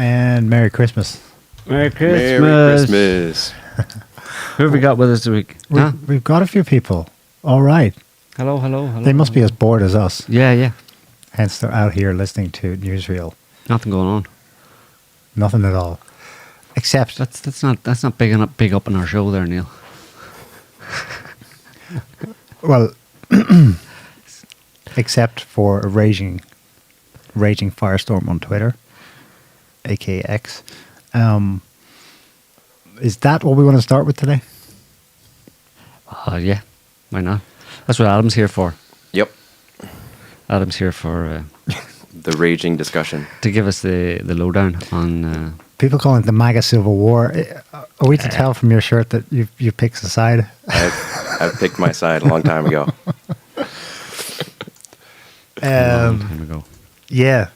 And Merry Christmas. Merry Christmas. Merry Christmas. Who have we got with us this week? Huh? We've got a few people. All right. Hello. They must be as bored as us. Yeah. Hence they're out here listening to NewsReal. Nothing going on. Nothing at all. Except That's not big up in our show there, Neil. well, except for a raging firestorm on Twitter, aka X. Is that what we want to start with today? Yeah. Why not? That's what Adam's here for. Yep. Adam's here for The raging discussion. to give us the lowdown on. People calling it the MAGA Civil War. Are we to tell from your shirt that you picked a side? I've picked my side a long time ago. a long time ago. Yeah.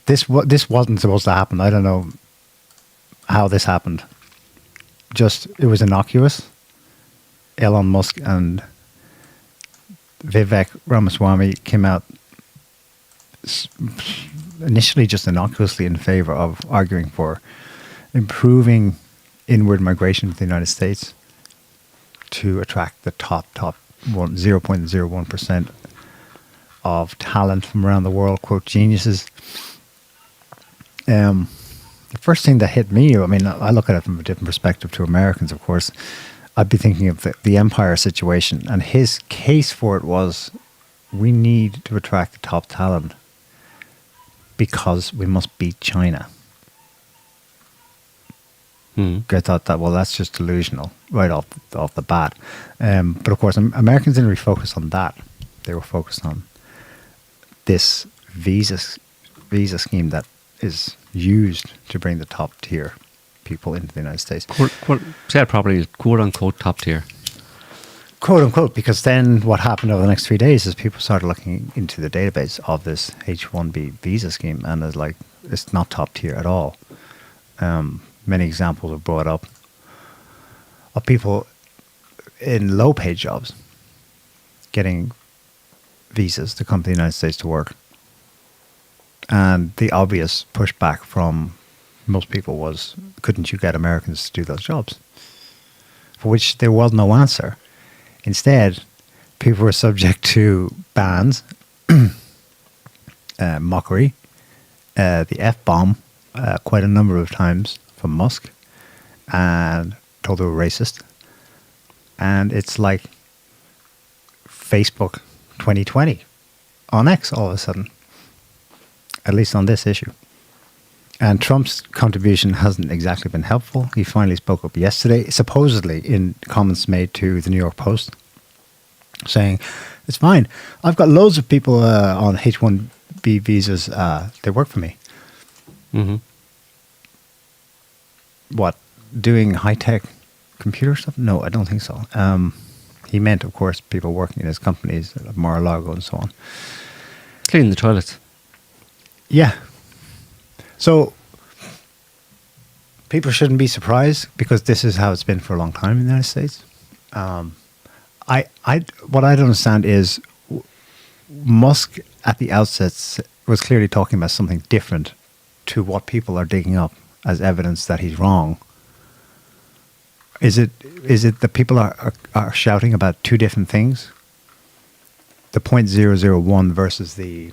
This wasn't supposed to happen. I don't know how this happened. Just, it was innocuous. Elon Musk and Vivek Ramaswamy came out initially just innocuously in favor of arguing for improving inward migration to the United States to attract the top 0.01% of talent from around the world, quote, geniuses. The first thing that hit me, I mean, I look at it from a different perspective to Americans, of course. I'd be thinking of the empire situation, and his case for it was, we need to attract the top talent because we must beat China. I thought that, well, that's just delusional right off the bat. But of course, Americans didn't really focus on that. They were focused on this visa scheme that is used to bring the top tier people into the United States. Say it properly, quote unquote top tier. Quote unquote, because then what happened over the next 3 days is people started looking into the database of this H-1B visa scheme, and it's like, it's not top tier at all. Many examples are brought up of people in low paid jobs getting visas to come to the United States to work. And the obvious pushback from most people was, couldn't you get Americans to do those jobs? For which there was no answer. Instead, people were subject to bans, mockery, the F-bomb quite a number of times from Musk, and told they were racist. And it's like Facebook 2020 on X all of a sudden, at least on this issue. And Trump's contribution hasn't exactly been helpful. He finally spoke up yesterday, supposedly in comments made to the New York Post, saying, it's fine. I've got loads of people on H-1B visas. They work for me. Mm-hmm. What, doing high-tech computer stuff? No, I don't think so. He meant, of course, people working in his companies, Mar-a-Lago and so on. Cleaning the toilets. Yeah. So people shouldn't be surprised because this is how it's been for a long time in the United States. What I don't understand is Musk at the outset was clearly talking about something different to what people are digging up as evidence that he's wrong. Is it that people are shouting about two different things? The 0.001 versus the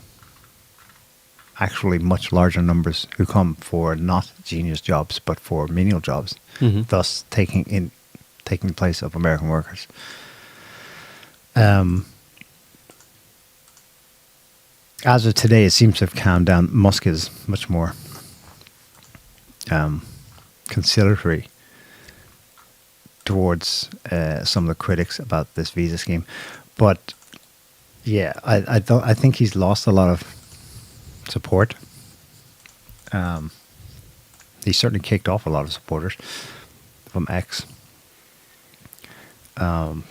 actually much larger numbers who come for not genius jobs but for menial jobs, thus taking place of American workers. As of today, it seems to have calmed down. Musk is much more conciliatory towards some of the critics about this visa scheme, but yeah, I think he's lost a lot of support. He certainly kicked off a lot of supporters from X. Do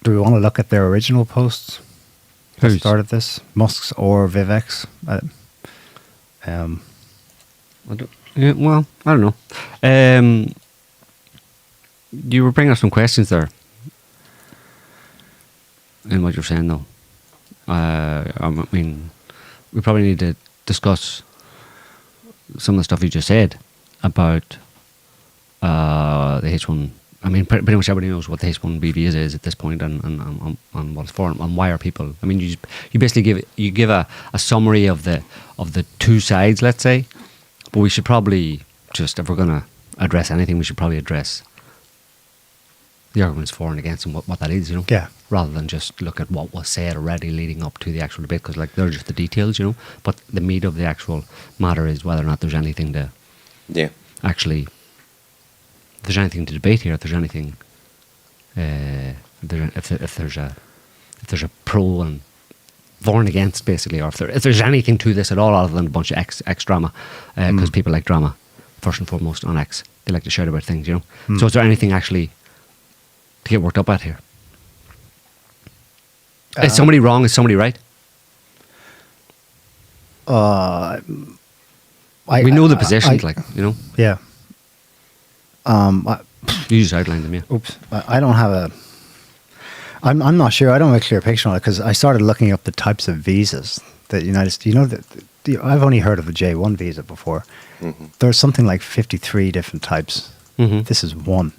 we want to look at their original posts that started this? Musk's or Vivek's? Well, I don't know. You were bringing up some questions there in what you're saying, though. I mean, we probably need to discuss some of the stuff you just said about the H1. I mean, pretty much everybody knows what the H1B visa is at this point, and what it's for, and why are people. I mean, you basically give a summary of the two sides, let's say. But we should probably just, if we're going to address anything, we should probably address the arguments for and against and what that is, you know. Yeah. Rather than just look at what was said already leading up to the actual debate, because like they're just the details, you know. But the meat of the actual matter is whether or not there's anything to actually. If there's anything to debate here, if there's anything, if there's a pro and for and against, basically, or if there's anything to this at all other than a bunch of X drama, because people like drama, first and foremost on X, they like to shout about things, you know. So is there anything actually to get worked up at here? Is somebody wrong? Is somebody right? We know the positions, like, you know. Yeah. You just outlined them, yeah. Oops. I don't have a. I'm not sure. I don't have a clear picture on it because I started looking up the types of visas that United States. You know that I've only heard of the J1 visa before. Mm-hmm. There's something like 53 different types. Mm-hmm. This is one.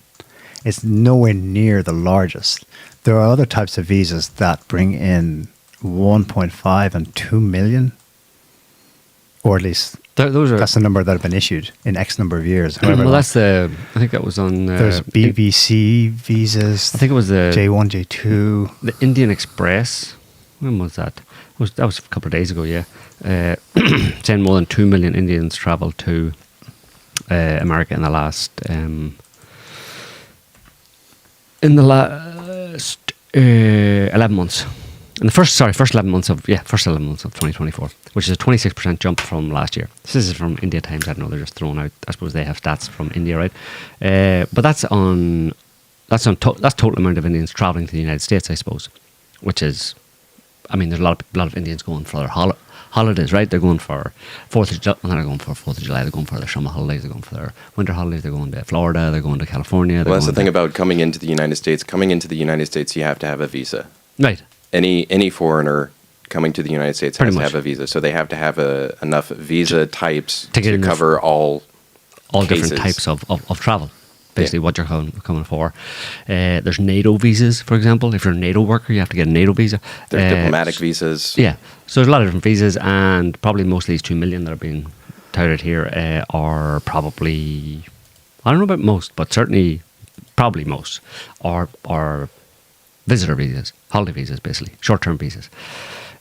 It's nowhere near the largest. There are other types of visas that bring in 1.5 and 2 million, or at least Those are. that's the number that have been issued in X number of years. however Well, long. that's the. I think that was on. There's BBC visas. I think it was the J1, J2. The Indian Express. When was that? That was a couple of days ago. Yeah, saying more than 2 million Indians travelled to America in the last 11 months. In the first 11 months of 2024, which is a 26% jump from last year. This is from India Times. I don't know, they're just throwing out. I suppose they have stats from India, right? But that's total amount of Indians traveling to the United States, I suppose. Which is, I mean, there's a lot of Indians going for their holidays, right? They're going for 4th of July. They're not going for 4th of July. They're going for their summer holidays. They're going for their winter holidays. They're going to Florida. They're going to California. Well, that's the thing about coming into the United States. Coming into the United States, you have to have a visa. Right. Any foreigner coming to the United States Pretty has to much. have a visa. So they have to have enough visa types To get to enough- cover all Different cases. types of travel. Basically, what you're coming for. There's NATO visas, for example. If you're a NATO worker, you have to get a NATO visa. There's diplomatic visas. Yeah. So there's a lot of different visas, and probably most of these 2 million that are being touted here are probably, I don't know about most, but certainly probably most are visitor visas, holiday visas, basically, short-term visas.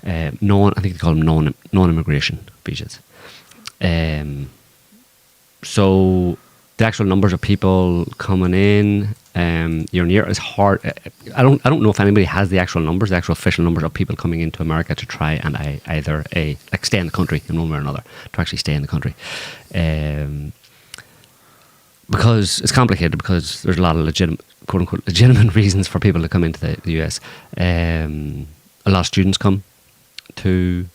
I think they call them non-immigration visas. So the actual numbers of people coming in year on year is hard. I don't know if anybody has the actual numbers, the actual official numbers of people coming into America to try and either stay in the country in one way or another, to actually stay in the country. Because it's complicated, because there's a lot of quote unquote legitimate reasons for people to come into the US. A lot of students come to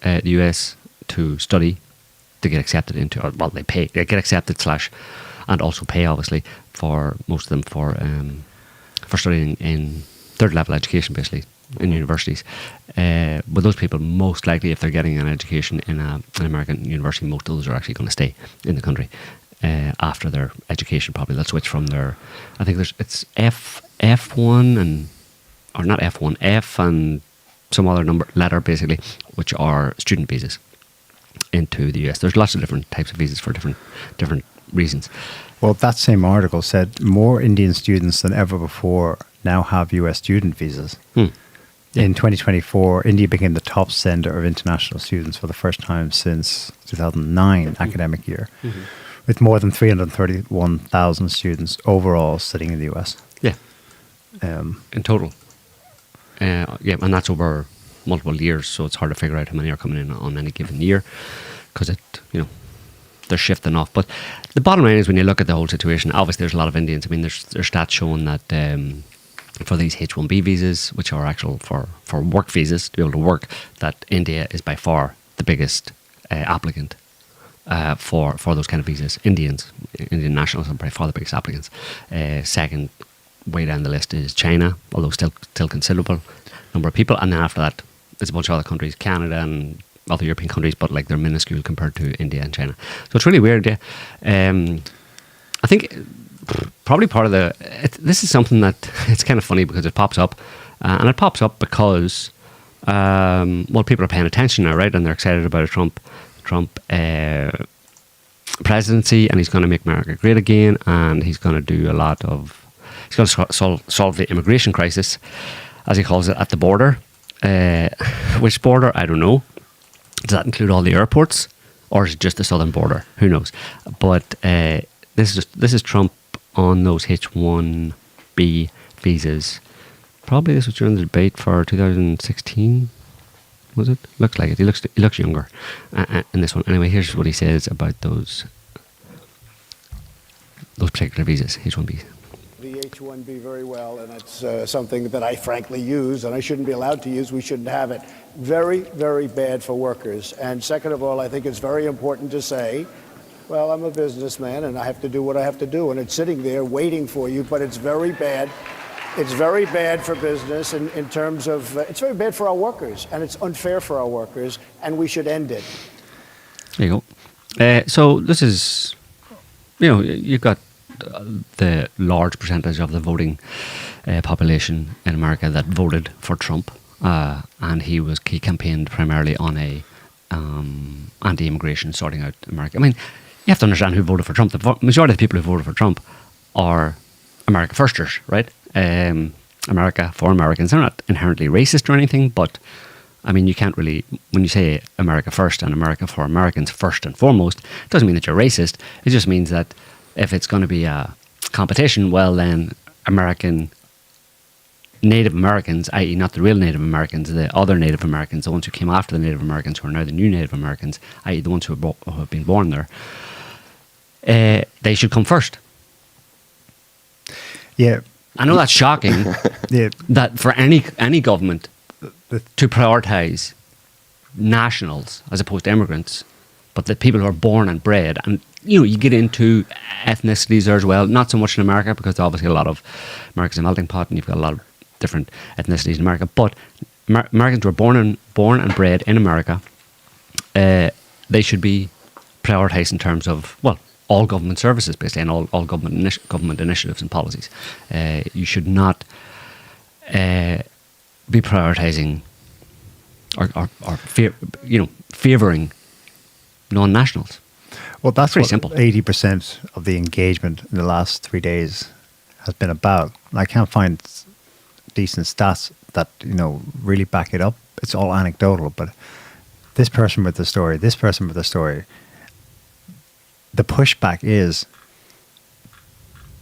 the US to study, to get accepted into, or well, they get accepted / and also pay, obviously, for most of them for studying in third level education, basically, in universities. But those people, most likely, if they're getting an education in an American university, most of those are actually going to stay in the country after their education. Probably they'll switch from their, I think it's F1 and, or not F1, F and some other letter, basically, which are student visas into the US. There's lots of different types of visas for different reasons. Well, that same article said more Indian students than ever before now have US student visas. Yeah. In 2024, India became the top sender of international students for the first time since 2009 academic year, with more than 331,000 students overall studying in the US. Yeah. In total. Yeah, and that's over multiple years, so it's hard to figure out how many are coming in on any given year, because they're shifting off. But the bottom line is, when you look at the whole situation, obviously there's a lot of Indians. I mean, there's stats showing that for these H1B visas, which are actual for work visas, to be able to work, that India is by far the biggest applicant for those kind of visas. Indian nationals are by far the biggest applicants. Second way down the list is China, although still considerable. number of people, and then after that, there's a bunch of other countries, Canada and other European countries, but like they're minuscule compared to India and China. So it's really weird. Yeah. I think probably part of this is something that it's kind of funny because it pops up, and it pops up because people are paying attention now, right? And they're excited about a Trump presidency, and he's going to make America great again, and he's going to do a lot of. He's going to solve the immigration crisis, as he calls it, at the border. Which border? I don't know. Does that include all the airports, or is it just the southern border? Who knows? But this is Trump on those H-1B visas. Probably this was during the debate for 2016. Was it? Looks like it. He looks younger in this one. Anyway, here's what he says about those particular visas, H-1Bs. The H-1B very well, and it's something that I frankly use, and I shouldn't be allowed to use. We shouldn't have it. Very, very bad for workers. And second of all, I think it's very important to say, well, I'm a businessman, and I have to do what I have to do, and it's sitting there waiting for you, but it's very bad. It's very bad for business in terms of, it's very bad for our workers, and it's unfair for our workers, and we should end it. There you go. So this is, you've got the large percentage of the voting population in America that voted for Trump, and he campaigned primarily on a anti-immigration, sorting out America. I mean, you have to understand who voted for Trump. The majority of the people who voted for Trump are America firsters, right? America for Americans. They're not inherently racist or anything, but I mean, you can't really, when you say America first and America for Americans first and foremost, it doesn't mean that you're racist. It just means that if it's going to be a competition, well then Native Americans, i.e. not the real Native Americans, the other Native Americans, the ones who came after the Native Americans, who are now the new Native Americans, i.e. the ones who have been born there, they should come first. Yeah. I know that's shocking. Yeah. That for any government to prioritise nationals as opposed to immigrants, but the people who are born and bred, and you get into ethnicities there as well. Not so much in America, because obviously a lot of America's a melting pot, and you've got a lot of different ethnicities in America. But Americans who are born and bred in America, they should be prioritised in terms of all government services, basically, and all government initiatives and policies. You should not be prioritising or favouring non-nationals. Well, that's pretty what simple. 80% of the engagement in the last 3 days has been about. I can't find decent stats that really back it up. It's all anecdotal, but this person with the story, this person with the story. The pushback is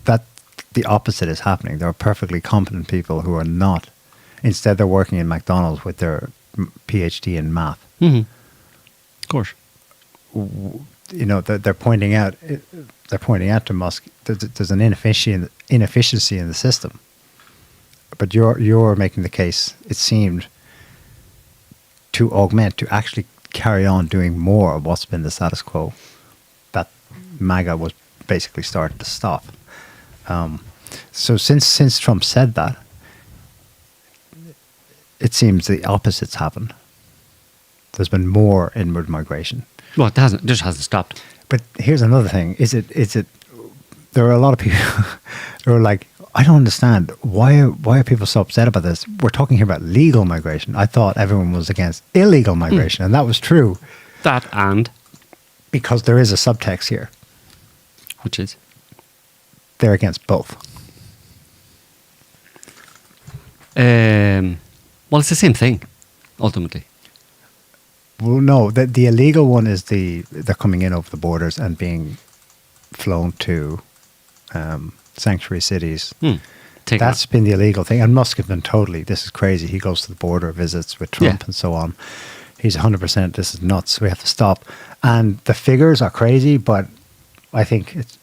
that the opposite is happening. There are perfectly competent people who are not. Instead, they're working in McDonald's with their PhD in math. Mm-hmm. Of course. They're pointing out. They're pointing out to Musk there's an inefficiency in the system. But you're making the case, it seemed, to augment, to actually carry on doing more of what's been the status quo. That MAGA was basically starting to stop. So since Trump said that, it seems the opposite's happened. There's been more inward migration. Well, it just hasn't stopped. But here's another thing: is it? There are a lot of people who are like, I don't understand why are people so upset about this? We're talking here about legal migration. I thought everyone was against illegal migration, and that was true. That and because there is a subtext here, which is they're against both. Well, it's the same thing, ultimately. Well, no, the illegal one is they're coming in over the borders and being flown to sanctuary cities. That's been the illegal thing. And Musk has been this is crazy. He goes to the border, visits with Trump and so on. He's 100%, this is nuts. We have to stop. And the figures are crazy, but I think it's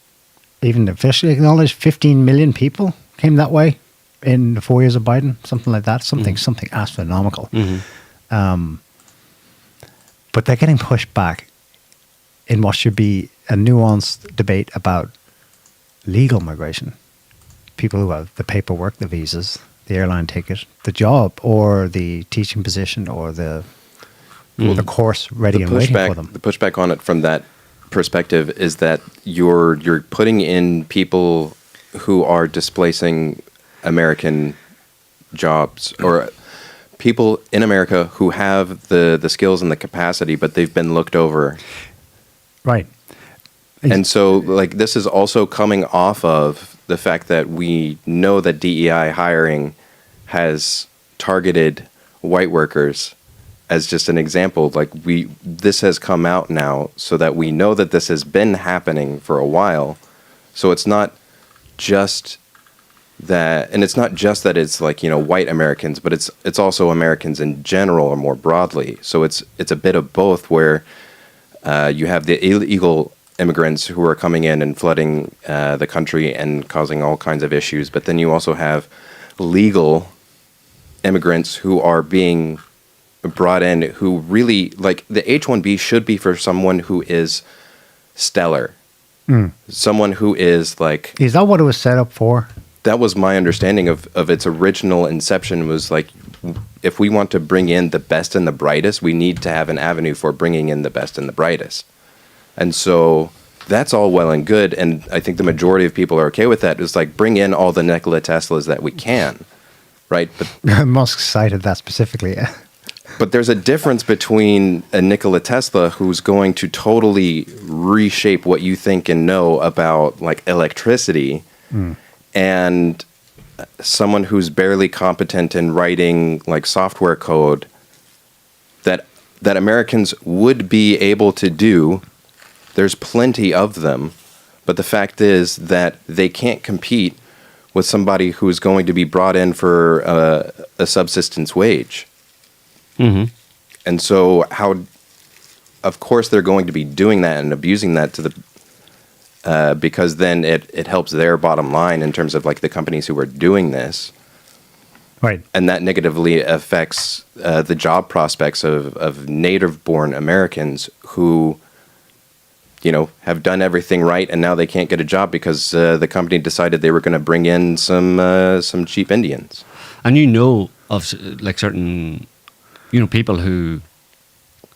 even officially acknowledged 15 million people came that way in the 4 years of Biden, something like that. Something astronomical. Mm-hmm. But they're getting pushed back in what should be a nuanced debate about legal migration. People who have the paperwork, the visas, the airline ticket, the job, or the teaching position, or the course ready and waiting for them. The pushback on it from that perspective is that you're putting in people who are displacing American jobs, or people in America who have the skills and the capacity, but they've been looked over. Right. And so, like, this is also coming off of the fact that we know that DEI hiring has targeted white workers. As just an example, like, this has come out now so that we know that this has been happening for a while. So it's not just that, and it's not just that it's like, white Americans, but it's also Americans in general or more broadly. So it's a bit of both, where you have the illegal immigrants who are coming in and flooding the country and causing all kinds of issues, but then you also have legal immigrants who are being brought in, who really, like, the H-1B should be for someone who is stellar. Someone who is like... Is that what it was set up for? That was my understanding of its original inception, was like, if we want to bring in the best and the brightest, we need to have an avenue for bringing in the best and the brightest. And so that's all well and good, and I think the majority of people are okay with that. It's like, bring in all the Nikola Teslas that we can, right? But Musk cited that specifically. But there's a difference between a Nikola Tesla who's going to totally reshape what you think and know about, like, electricity, and someone who's barely competent in writing, like, software code that Americans would be able to do. There's plenty of them, but the fact is that they can't compete with somebody who's going to be brought in for a subsistence wage. Mm-hmm. And so of course they're going to be doing that and abusing that to the, because then it helps their bottom line in terms of, like, the companies who are doing this. Right. And that negatively affects the job prospects of native-born Americans who, have done everything right, and now they can't get a job because the company decided they were going to bring in some cheap Indians. And of, like, certain... people who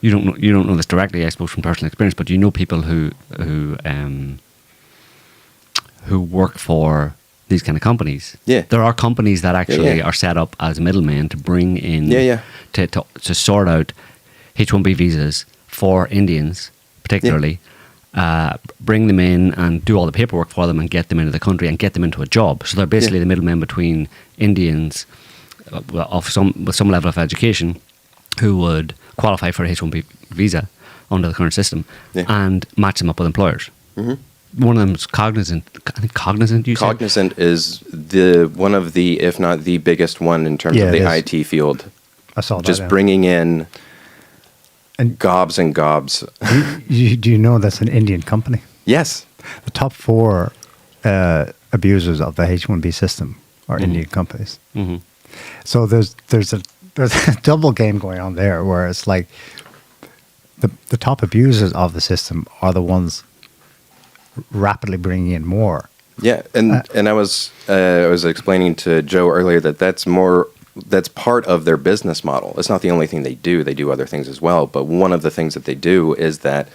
you don't know this directly, I suppose, from personal experience, but people who work for these kind of companies. Yeah, there are companies that actually are set up as middlemen to bring in to sort out H-1B visas for Indians, particularly. Bring them in and do all the paperwork for them and get them into the country and get them into a job. So they're basically the middlemen between Indians with some level of education who would qualify for a H-1B visa under the current system and match them up with employers. Mm-hmm. One of them is Cognizant. I think Cognizant, you said? Cognizant is one of the, if not the biggest one in terms of the IT field. I saw that. Just bringing in gobs and gobs. Do you know that's an Indian company? Yes. The top 4 abusers of the H-1B system are Indian companies. Mm-hmm. So there's a double game going on there, where it's like the top abusers of the system are the ones rapidly bringing in more. Yeah, and I was explaining to Joe earlier that's part of their business model. It's not the only thing they do. They do other things as well. But one of the things that they do is that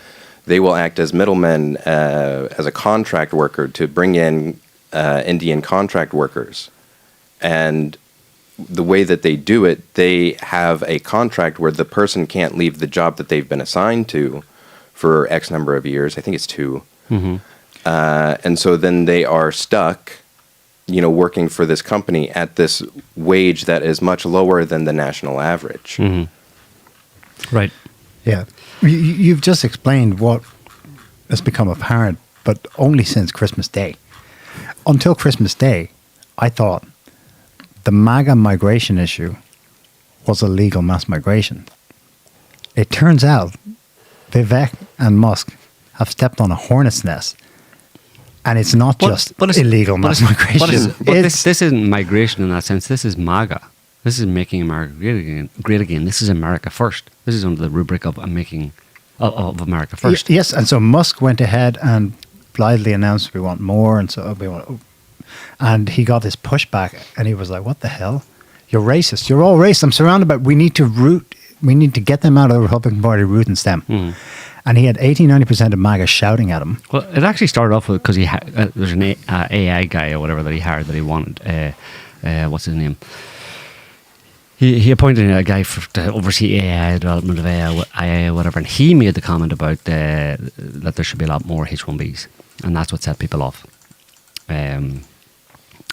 they will act as middlemen as a contract worker to bring in Indian contract workers. And the way that they do it, they have a contract where the person can't leave the job that they've been assigned to for X number of years. I think it's 2. Mm-hmm. And so then they are stuck, working for this company at this wage that is much lower than the national average. Mm-hmm. Right. Yeah. You've just explained what has become apparent, but only since Christmas Day. Until Christmas Day, I thought the MAGA migration issue was illegal mass migration. It turns out Vivek and Musk have stepped on a hornet's nest, and it's not just illegal mass migration. This isn't migration in that sense. This is MAGA. This is making America great again. This is America first. This is under the rubric of making of America first. Yes, and so Musk went ahead and blithely announced we want more, and so we want. And he got this pushback, and he was like, "What the hell? You're racist. You're all racist. I'm surrounded by. We need to get them out of the Republican Party, root and stem." And he had 80-90% of MAGA shouting at him. Well, it actually started off with because there's an AI guy or whatever that he hired that he wanted. What's his name? He appointed a guy to oversee AI development of AI or whatever, and he made the comment about that there should be a lot more H1Bs, and that's what set people off. And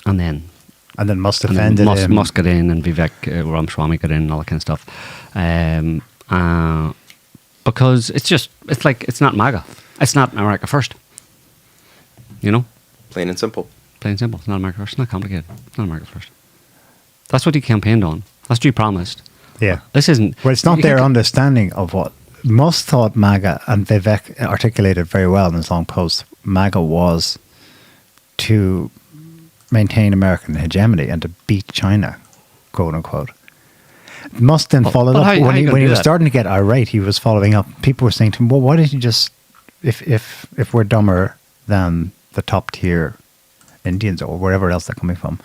then Musk defended him. Musk got in, and Vivek Ramaswamy got in, and all that kind of stuff. Because it's not MAGA. It's not America first. You know? Plain and simple. Plain and simple. It's not America first. It's not complicated. It's not America first. That's what he campaigned on. That's what he promised. Yeah. This isn't... Well, it's not their understanding of what Musk thought MAGA, and Vivek articulated very well in his long post, MAGA was to maintain American hegemony and to beat China, quote unquote. Musk then followed up. When he was starting to get irate, he was following up. People were saying to him, well, why didn't you just, if we're dumber than the top tier Indians or wherever else they're coming from,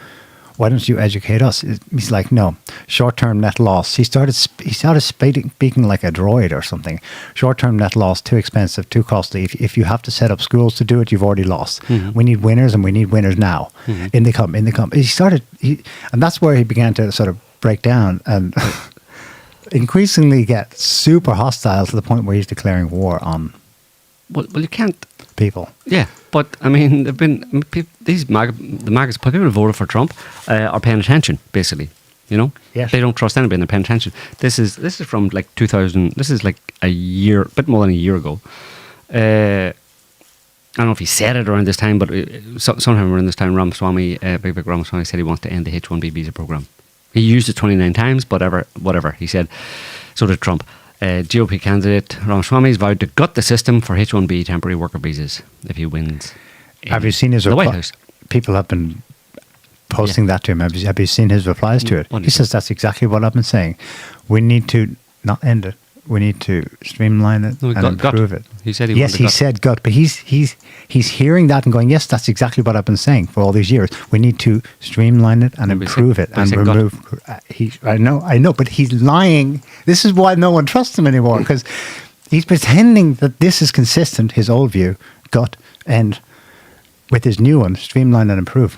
why don't you educate us? He's like, no, short-term net loss. He started speaking like a droid or something. Short-term net loss, too expensive, too costly. If you have to set up schools to do it, you've already lost. Mm-hmm. We need winners, and we need winners now. Mm-hmm. In they come. And that's where he began to sort of break down and increasingly get super hostile to the point where he's declaring war on. Well, you can't. People. Yeah, but I mean, the MAGAs, people who voted for Trump are paying attention, basically. You know, yes. They don't trust anybody, and they're paying attention. This is from like 2000. This is like a bit more than a year ago. I don't know if he said it around this time, but sometime around this time, Vivek Ramaswamy said he wants to end the H-1B visa program. He used it 29 times, whatever he said. So did Trump. GOP candidate Ramaswamy has vowed to gut the system for H-1B temporary worker visas if he wins. Have you seen his the White House? People have been posting that to him. Have you seen his replies to it? He says that's exactly what I've been saying. We need to not end it. We need to streamline it and improve it. He said he said gut, but he's hearing that and going, yes, that's exactly what I've been saying for all these years. We need to streamline it and improve it and remove. I know, but he's lying. This is why no one trusts him anymore, because he's pretending that this is consistent. His old view, gut, end, with his new one, streamline and improve.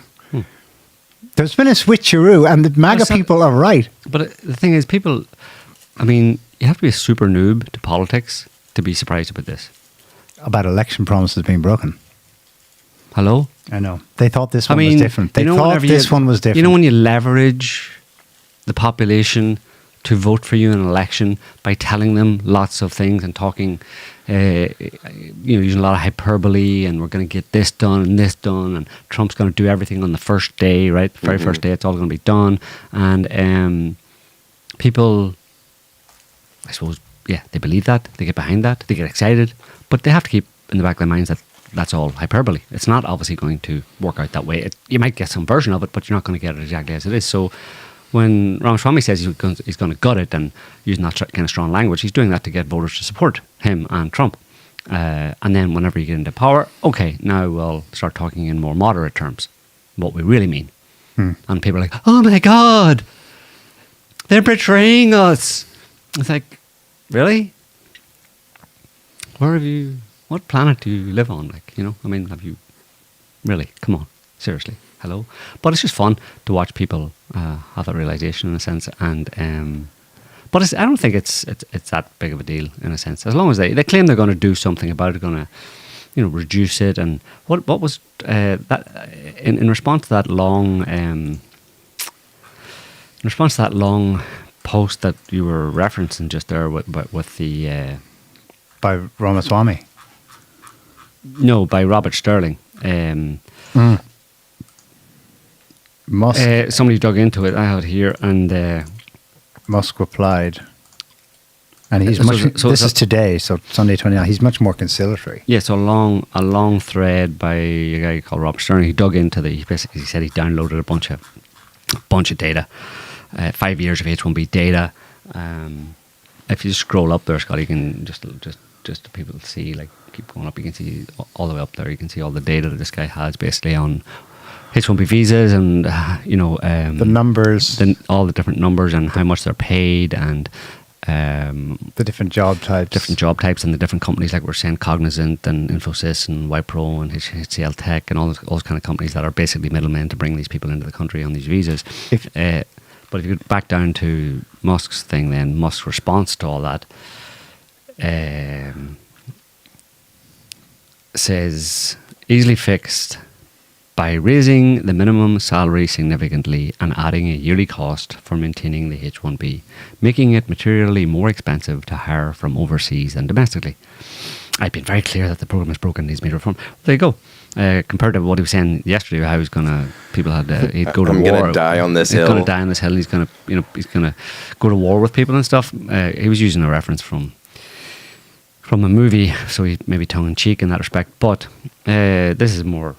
There's been a switcheroo, and the MAGA people are right. But the thing is, people, I mean, you have to be a super noob to politics to be surprised about this. About election promises being broken. Hello? I know. They thought this one was different. They thought this one was different. You know, when you leverage the population to vote for you in an election by telling them lots of things and talking, using a lot of hyperbole, and we're going to get this done and Trump's going to do everything on the first day, right? The very first day, it's all going to be done. And people, I suppose, they believe that, they get behind that, they get excited, but they have to keep in the back of their minds that that's all hyperbole. It's not obviously going to work out that way. You might get some version of it, but you're not going to get it exactly as it is. So when Ramaswamy says he's going to gut it and using that kind of strong language, he's doing that to get voters to support him and Trump. And then whenever you get into power, okay, now we'll start talking in more moderate terms, what we really mean. And people are like, oh my God, they're betraying us. It's like, really? What planet do you live on? Like, you know, I mean, have you really? Come on, seriously, hello? But it's just fun to watch people have that realization in a sense, and but I don't think it's that big of a deal in a sense. As long as they claim they're going to do something about it, going to, reduce it, and what was that in response to that long post that you were referencing just there with the by Ramaswamy. No, by Robert Sterling. Musk. Somebody dug into it. I have it here, and Musk replied, and he's this is today, so Sunday 29. He's much more conciliatory. Yeah, so a long thread by a guy called Robert Sterling. He dug into he said he downloaded a bunch of data, 5 years of H1B data. If you just scroll up there, Scott, you can just people see, like, keep going up, you can see all the way up there, you can see all the data that this guy has basically on H-1B visas and the numbers, all the different numbers and how much they're paid and the different job types, and the different companies, like we're saying, Cognizant and Infosys and Wipro and HCL Tech and all those kind of companies that are basically middlemen to bring these people into the country on these visas. But if you go back down to Musk's thing, then Musk's response to all that says easily fixed by raising the minimum salary significantly and adding a yearly cost for maintaining the H-1B, making it materially more expensive to hire from overseas than domestically. I've been very clear that the program is broken, needs immediate reform. There you go. Compared to what he was saying yesterday, how he'd go to war. I'm going to die on this hill. He's going to die on this hill. He's going to go to war with people and stuff. He was using a reference from a movie, so he maybe tongue in cheek in that respect. But this is more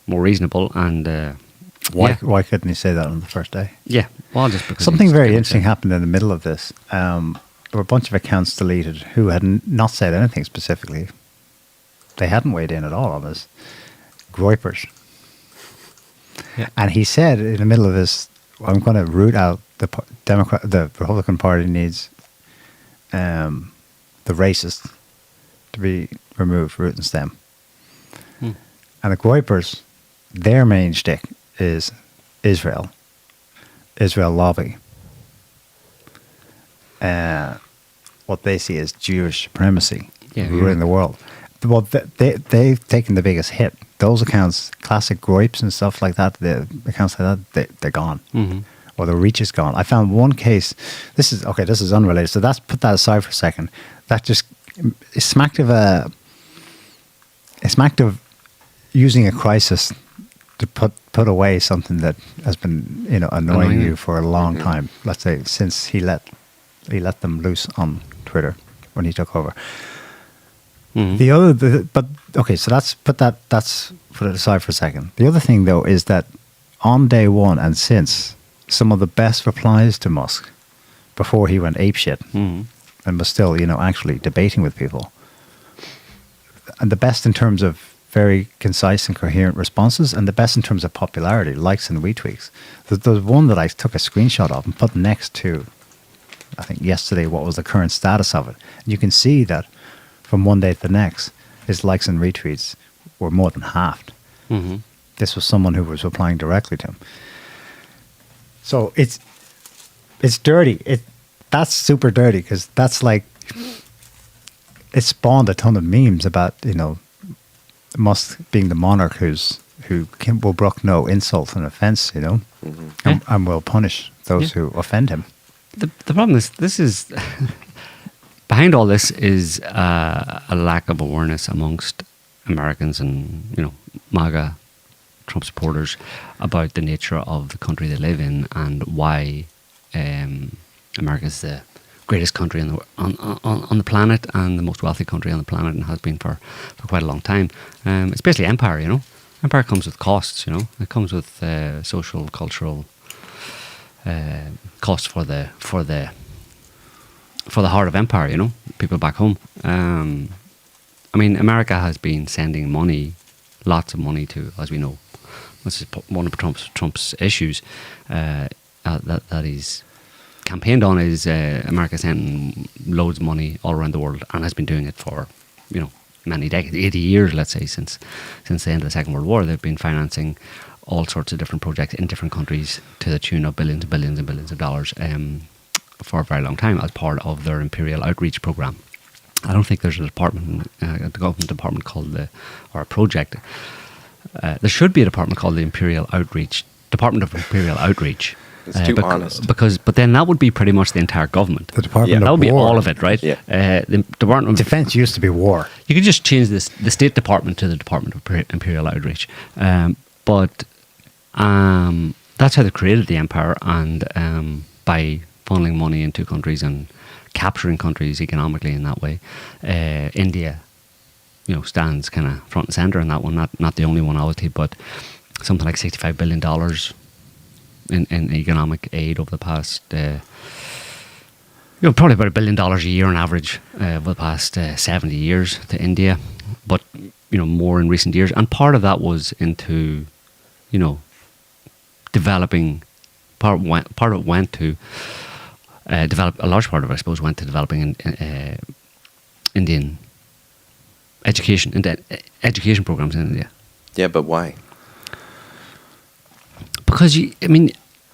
reasonable, and why couldn't he say that on the first day? Yeah, well, just because something very interesting happened in the middle of this. There were a bunch of accounts deleted who had not said anything specifically. They hadn't weighed in at all on this. Groypers. Yeah. And he said in the middle of this, I'm going to root out the Republican Party needs the racist to be removed, root and stem. And the Groypers, their main shtick is Israel lobby. What they see as Jewish supremacy ruling the world. Well, they've taken the biggest hit. Those accounts, classic gripes and stuff like that, the accounts like that, they're gone. Mm-hmm. Or the reach is gone. I found one case, this is unrelated, so put that aside for a second. That just, it smacked of using a crisis to put away something that has been annoying you for a long time. Let's say since he let them loose on Twitter when he took over. Mm-hmm. So let's put it aside for a second. The other thing though is that on day one and since, some of the best replies to Musk before he went apeshit and was still actually debating with people, and the best in terms of very concise and coherent responses, and the best in terms of popularity, likes and retweets. There's one that I took a screenshot of and put next to, I think yesterday, what was the current status of it. And you can see that from one day to the next, his likes and retweets were more than halved. Mm-hmm. This was someone who was replying directly to him. So it's dirty. That's super dirty, because that's like, it spawned a ton of memes about, Musk being the monarch who will brook no insult and offense, and will punish those who offend him. The problem is, this is behind all this is a lack of awareness amongst Americans and MAGA Trump supporters about the nature of the country they live in and why America is the greatest country on the planet and the most wealthy country on the planet, and has been for quite a long time. It's basically empire, Empire comes with costs, It comes with social, cultural costs for the heart of empire, people back home. America has been sending money, lots of money to, as we know, this is one of Trump's issues that he's campaigned on, is America sending loads of money all around the world, and has been doing it for many decades, 80 years, let's say, since the end of the Second World War. They've been financing all sorts of different projects in different countries to the tune of billions and billions and billions of dollars for a very long time as part of their imperial outreach program. I don't think there's a department, a government department or a project. There should be a department called the Department of Imperial Outreach. It's too honest. But then that would be pretty much the entire government. The Department of That would be War. all of it, right? Yeah. The Department of Defense used to be war. You could just change the State Department to the Department of Imperial Outreach. But that's how they created the empire, and by funneling money into countries and capturing countries economically in that way. India, stands kind of front and center in that one. Not the only one, obviously, but something like $65 billion in economic aid over the past, probably about $1 billion a year on average over the past 70 years to India, but more in recent years. And part of that was into, developing part of it went to develop. A large part of it, I suppose, went to developing Indian education programs in India. Yeah, but why? Because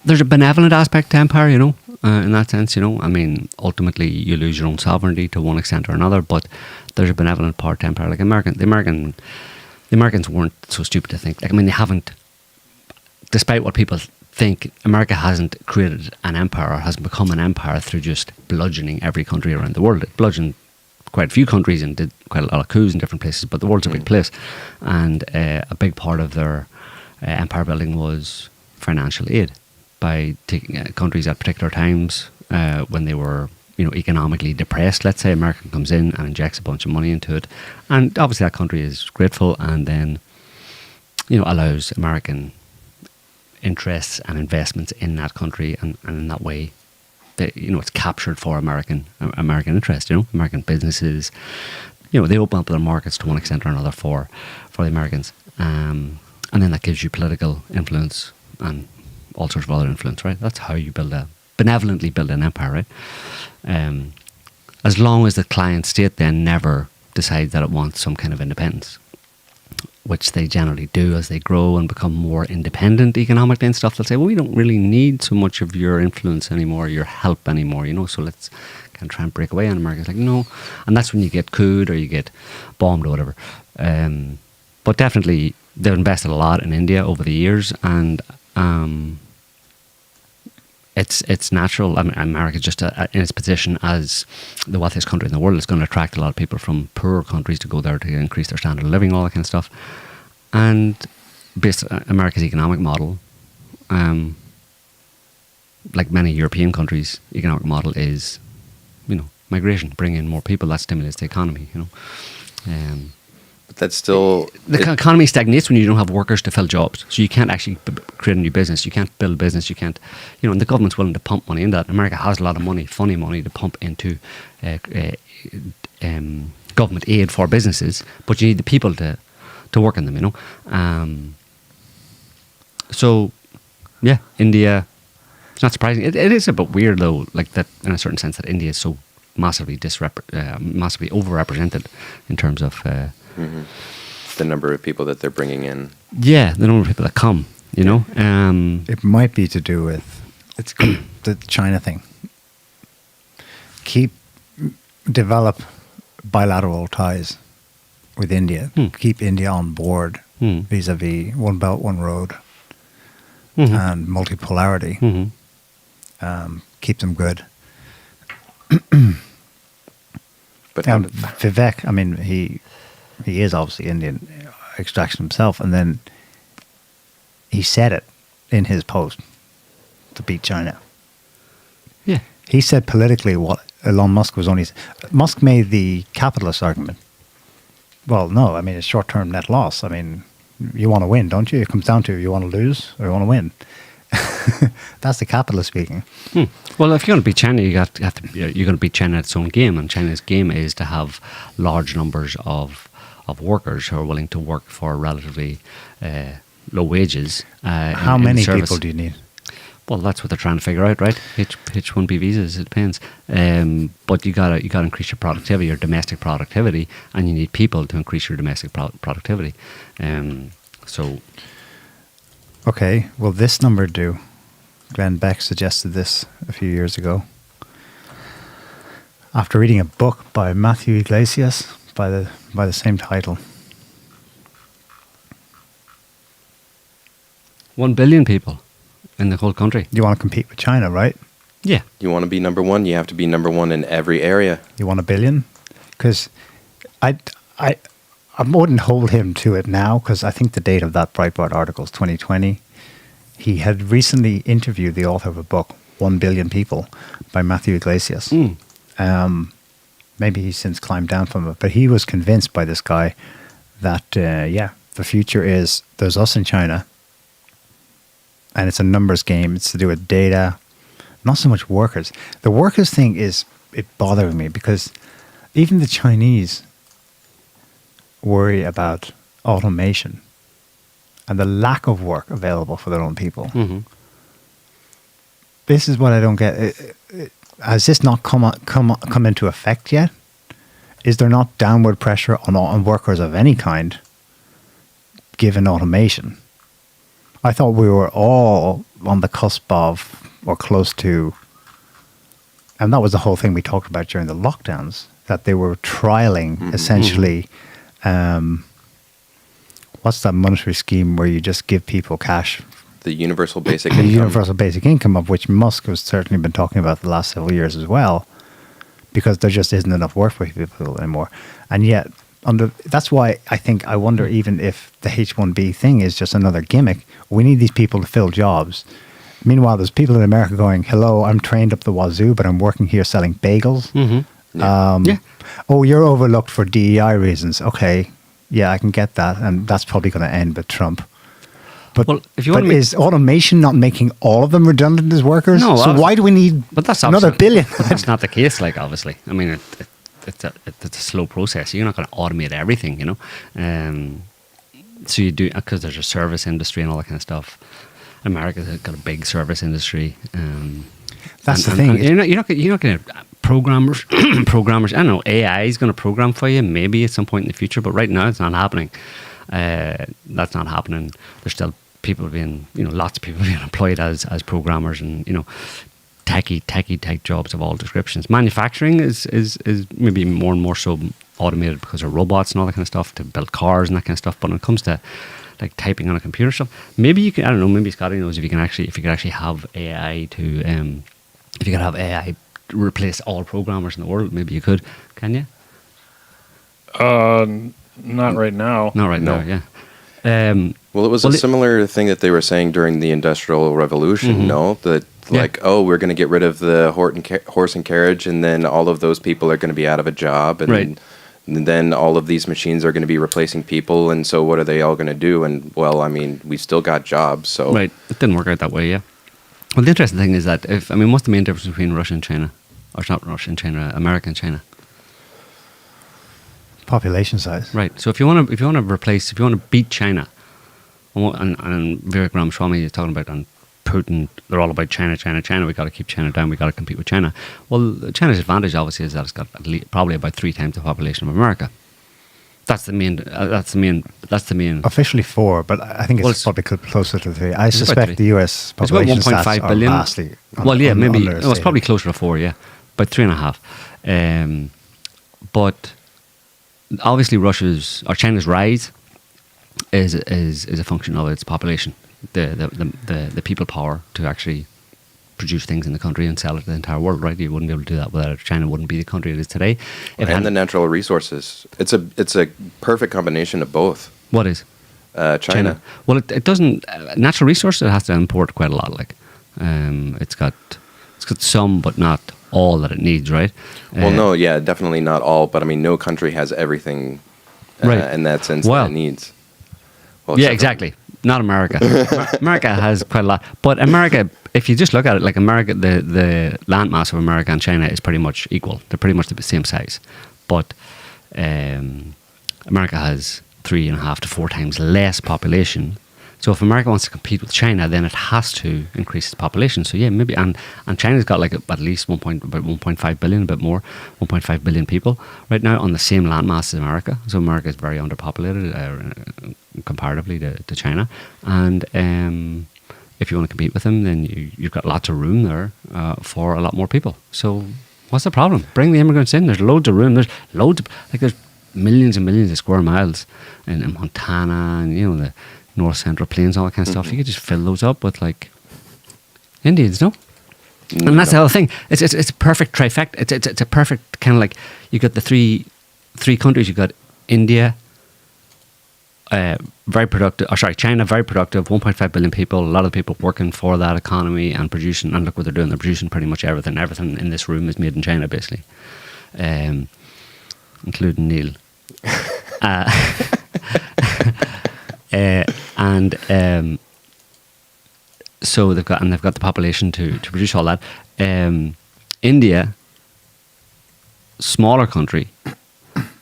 there's a benevolent aspect to empire, in that sense, I mean, ultimately you lose your own sovereignty to one extent or another, but there's a benevolent part to empire. Like the Americans weren't so stupid to think. Like, I mean, they haven't, despite what people think, America hasn't created an empire or hasn't become an empire through just bludgeoning every country around the world. It bludgeoned quite a few countries and did quite a lot of coups in different places, but the world's a big place, and a big part of their empire building was financial aid by taking countries at particular times when they were, economically depressed. Let's say America comes in and injects a bunch of money into it, and obviously that country is grateful, and then allows American interests and investments in that country, and in that way, it's captured for American interest. American businesses, they open up their markets to one extent or another for the Americans, and then that gives you political influence and all sorts of other influence, right? That's how you benevolently build an empire, right? As long as the client state then never decides that it wants some kind of independence, which they generally do as they grow and become more independent economically and stuff. They'll say, well, we don't really need so much of your influence anymore, your help anymore, so let's kind of try and break away. And America's like, no. And that's when you get couped or you get bombed or whatever. But definitely, they've invested a lot in India over the years, and it's natural. I mean, America's just in its position as the wealthiest country in the world. It's going to attract a lot of people from poorer countries to go there to increase their standard of living, all that kind of stuff. And based on America's economic model, like many European countries, economic model is, migration, bring in more people. That stimulates the economy. But that's still... The economy stagnates when you don't have workers to fill jobs. So you can't actually create a new business. You can't build business. You can't... and the government's willing to pump money into that. America has a lot of money, funny money, to pump into government aid for businesses. But you need the people to work in them, So, yeah, India... It's not surprising. It is a bit weird, though, like that, in a certain sense, that India is so massively massively overrepresented in terms of... the number of people that they're bringing in. Yeah, the number of people that come, It might be to do with the China thing. Develop bilateral ties with India. Keep India on board vis-a-vis One Belt, One Road and multipolarity. Keep them good. But Vivek, I mean, he is obviously Indian extraction himself, and then he said it in his post to beat China. Yeah. He said politically what Elon Musk was only... Musk made the capitalist argument. Well, no, I mean, it's short-term net loss. I mean, you want to win, don't you? It comes down to you want to lose or you want to win. That's the capitalist speaking. Well, if you're going to beat China, you're going to beat China at its own game, and China's game is to have large numbers of workers who are willing to work for relatively low wages. How many people do you need? Well, that's what they're trying to figure out, right? H1B visas, it depends. But you gotta increase your productivity, your domestic productivity, and you need people to increase your domestic productivity. So, okay, will this number do? Glenn Beck suggested this a few years ago. After reading a book by Matthew Iglesias by the same title. 1 billion people in the whole country. You want to compete with China, right? Yeah. You want to be number one, you have to be number one in every area. You want 1 billion? Because I wouldn't hold him to it now, because I think the date of that Breitbart article is 2020. He had recently interviewed the author of a book, 1 Billion People, by Matthew Iglesias. Maybe he's since climbed down from it, but he was convinced by this guy that, the future is there's us in China, and it's a numbers game. It's to do with data, not so much workers. The workers thing is bothering me, because even the Chinese worry about automation and the lack of work available for their own people. Mm-hmm. This is what I don't get. Has this not come into effect yet? Is there not downward pressure on workers of any kind, given automation? I thought we were all on the cusp of, or close to, and that was the whole thing we talked about during the lockdowns, that they were trialing essentially, what's that monetary scheme where you just give people cash? The universal basic The income. universal basic income, of which Musk has certainly been talking about the last several years as well, because there just isn't enough work for people anymore. And yet, that's why I wonder even if the H-1B thing is just another gimmick. We need these people to fill jobs. Meanwhile, there's people in America going, hello, I'm trained up the wazoo, but I'm working here selling bagels. Yeah. Oh, you're overlooked for DEI reasons. Okay, yeah, I can get that. And that's probably going to end with Trump. But, Well, if you want to is automation not making all of them redundant as workers? No, So why do we need that's another obviously- billion? But that's not the case, like, obviously. I mean, it's a slow process. You're not going to automate everything, you know. So you do, because there's a service industry and all that kind of stuff. America's got a big service industry. That's the thing. You're not going to programmers. I don't know, AI is going to program for you maybe at some point in the future, but right now it's not happening. That's not happening. There's still people being, lots of people being employed as programmers, and techie type jobs of all descriptions. Manufacturing is maybe more and more so automated because of robots and all that kind of stuff to build cars and that kind of stuff. But when it comes to like typing on a computer stuff, maybe you can, I don't know, maybe Scotty knows if you could actually have AI to if you could have AI replace all programmers in the world, maybe you could. Can you? Not right now. Not right No. now, yeah. Well, it was a similar thing that they were saying during the Industrial Revolution, no? That, like, we're going to get rid of the horse and carriage, and then all of those people are going to be out of a job, and, Right. and then all of these machines are going to be replacing people, and so what are they all going to do? And, well, I mean, we still got jobs, so... Right, it didn't work out that way, yeah. Well, the interesting thing is that what's the main difference between Russia and China? Or it's not Russia and China, America and China? Population size. Right. So if you want to beat China, and Vivek Ramaswamy is talking about, and Putin, they're all about China. We got to keep China down. We got to compete with China. Well, China's advantage obviously is that it's got probably about 3 times the population of America. That's the main. Officially 4, but I think it's probably closer to 3. I suspect 3. the US It's about population 1.5 stats billion. are vastly Maybe it's understated. probably closer to 4. Yeah, about 3.5. But obviously, China's rise is a function of its population, the people power to actually produce things in the country and sell it to the entire world. Right? You wouldn't be able to do that without it. China wouldn't be the country it is today. And the natural resources. It's a perfect combination of both. What is China. Well, it doesn't. Natural resources it has to import quite a lot. Like, it's got some, but not all that it needs. Right? Well, no, yeah, definitely not all, but I mean, no country has everything in that sense that it needs. Well, yeah, exactly. Not America. America has quite a lot. But America, if you just look at it, like America, the landmass of America and China is pretty much equal. They're pretty much the same size. But America has 3.5 to 4 times less population. So if America wants to compete with China, then it has to increase its population. So yeah, maybe, and China's got like at least about 1.5 billion, a bit more, 1.5 billion people right now on the same landmass as America. So America is very underpopulated comparatively to China. And if you want to compete with them, then you've got lots of room there for a lot more people. So what's the problem? Bring the immigrants in. There's loads of room. There's millions and millions of square miles in Montana and the North Central Plains, all that kind of stuff. You could just fill those up with like Indians, no? And that's the other thing. It's a perfect trifecta. It's a perfect kind of like, you got the three countries. You got India, very productive. China, very productive. 1.5 billion people. A lot of people working for that economy and producing. And look what they're doing. They're producing pretty much everything. Everything in this room is made in China, basically, including Neil. So they've got the population to produce all that. India, smaller country,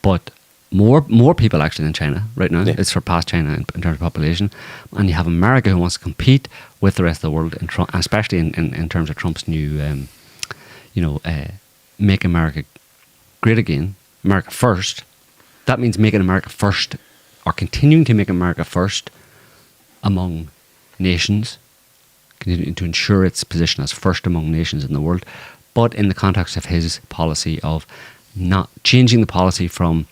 but more people actually than China right now. Yeah. It's surpassed China in terms of population. And you have America who wants to compete with the rest of the world, especially in terms of Trump's new, make America great again, America first. That means making America first, or continuing to make America first among nations, continuing to ensure its position as first among nations in the world, but in the context of his policy of not changing the policy from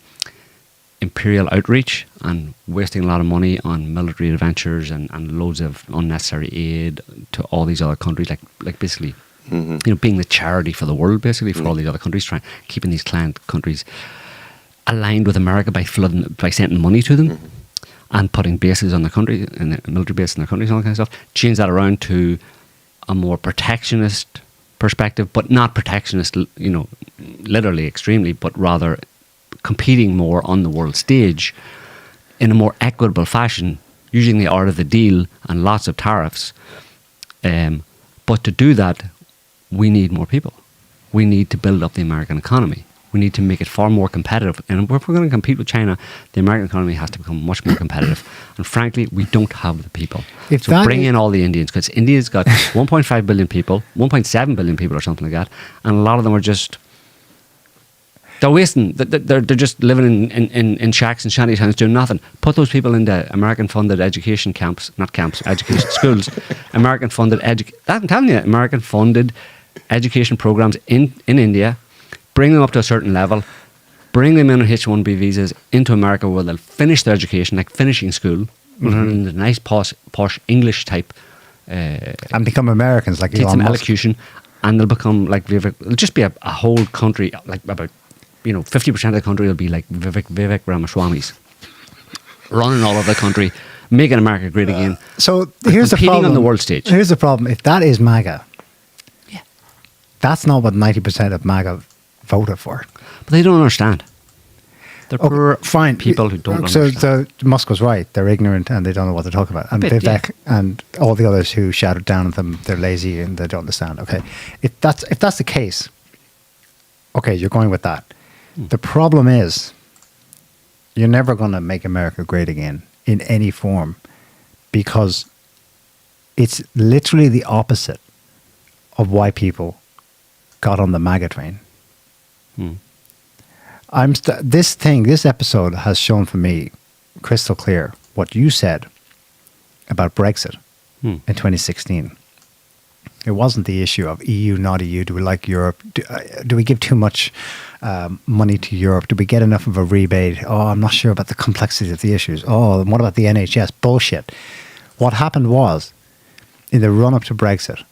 imperial outreach and wasting a lot of money on military adventures and loads of unnecessary aid to all these other countries, like basically, being the charity for the world, basically, for all these other countries, keeping these client countries aligned with America by sending money to them and putting bases on the country, and military bases in their countries and all that kind of stuff. Change that around to a more protectionist perspective, but not protectionist, literally extremely, but rather competing more on the world stage in a more equitable fashion, using the art of the deal and lots of tariffs. But to do that, we need more people. We need to build up the American economy. We need to make it far more competitive. And if we're going to compete with China, the American economy has to become much more competitive. And frankly, we don't have the people. So bring in all the Indians, because India's got 1.5 billion people, 1.7 billion people or something like that. And a lot of them are just... They're wasting. They're just living in shacks and shanty towns doing nothing. Put those people into American-funded education camps, not camps, education schools. American-funded I'm telling you, American-funded education programs in India. Bring them up to a certain level. Bring them in on H-1B visas into America, where they'll finish their education, like finishing school, learn in the nice posh English type, and become Americans, like take Elon some Musk. elocution, and they'll become like Vivek. It'll just be a whole country, like about 50% of the country will be like Vivek Ramaswamy's, running all of the country, making America great again. So here's the problem on the world stage. Here's the problem: if that is MAGA, that's not what 90% of MAGA voted for. But they don't understand. They're poor fine people who don't understand. So Musk was right. They're ignorant and they don't know what they're talking about. And Vivek and all the others who shouted down at them, they're lazy and they don't understand. Okay, if that's the case, okay, you're going with that. The problem is, you're never going to make America great again in any form, because it's literally the opposite of why people got on the MAGA train. This episode has shown for me crystal clear what you said about Brexit in 2016. It wasn't the issue of EU, not EU. Do we like Europe? Do we give too much money to Europe? Do we get enough of a rebate? Oh, I'm not sure about the complexity of the issues. Oh, and what about the NHS? Bullshit. What happened was, in the run-up to Brexit,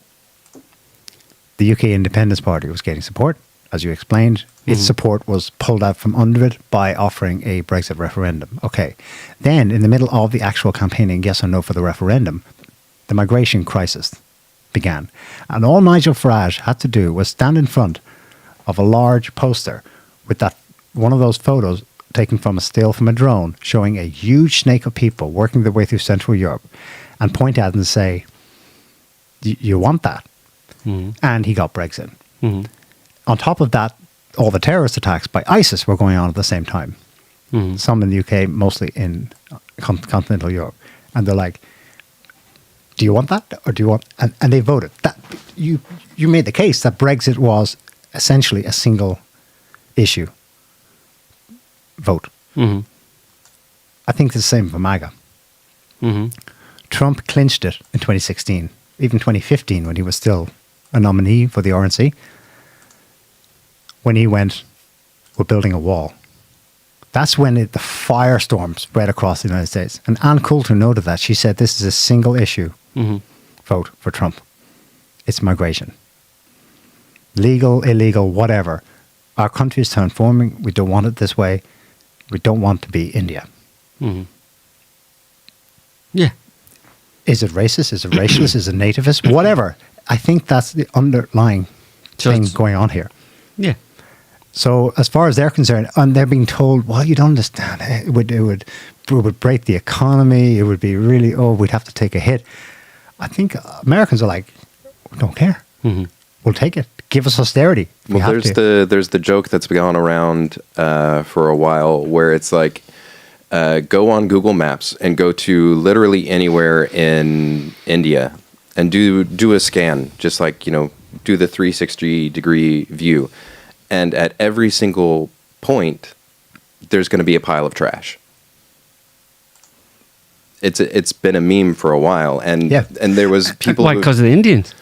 the UK Independence Party was getting support, as you explained. Its support was pulled out from under it by offering a Brexit referendum. Okay. Then, in the middle of the actual campaigning, yes or no for the referendum, the migration crisis began. And all Nigel Farage had to do was stand in front of a large poster with that one of those photos taken from a still from a drone showing a huge snake of people working their way through Central Europe, and point at it and say, you want that? And he got Brexit. On top of that, all the terrorist attacks by ISIS were going on at the same time. Some in the UK, mostly in continental Europe. And they're like, do you want that? Or do you want... And they voted. That you made the case that Brexit was essentially a single issue vote. I think it's the same for MAGA. Trump clinched it in 2016, even 2015 when he was still a nominee for the RNC. When he went, we're building a wall. That's when the firestorm spread across the United States. And Ann Coulter noted that. She said this is a single issue vote for Trump. It's migration. Legal, illegal, whatever. Our country is transforming. We don't want it this way. We don't want to be India. Yeah. Is it racist? Is it racialist? Is it nativist? Whatever. I think that's the underlying thing going on here. Yeah. So as far as they're concerned, and they're being told, well, you don't understand. It would break the economy. It would be really, we'd have to take a hit. I think Americans are like, we don't care. we'll take it. Give us austerity. Well, there's the joke that's gone around for a while where it's like, go on Google Maps and go to literally anywhere in India and do a scan, just like, do the 360-degree view. And at every single point, there's going to be a pile of trash. It's been a meme for a while, and there was people. Why? Because of the Indians.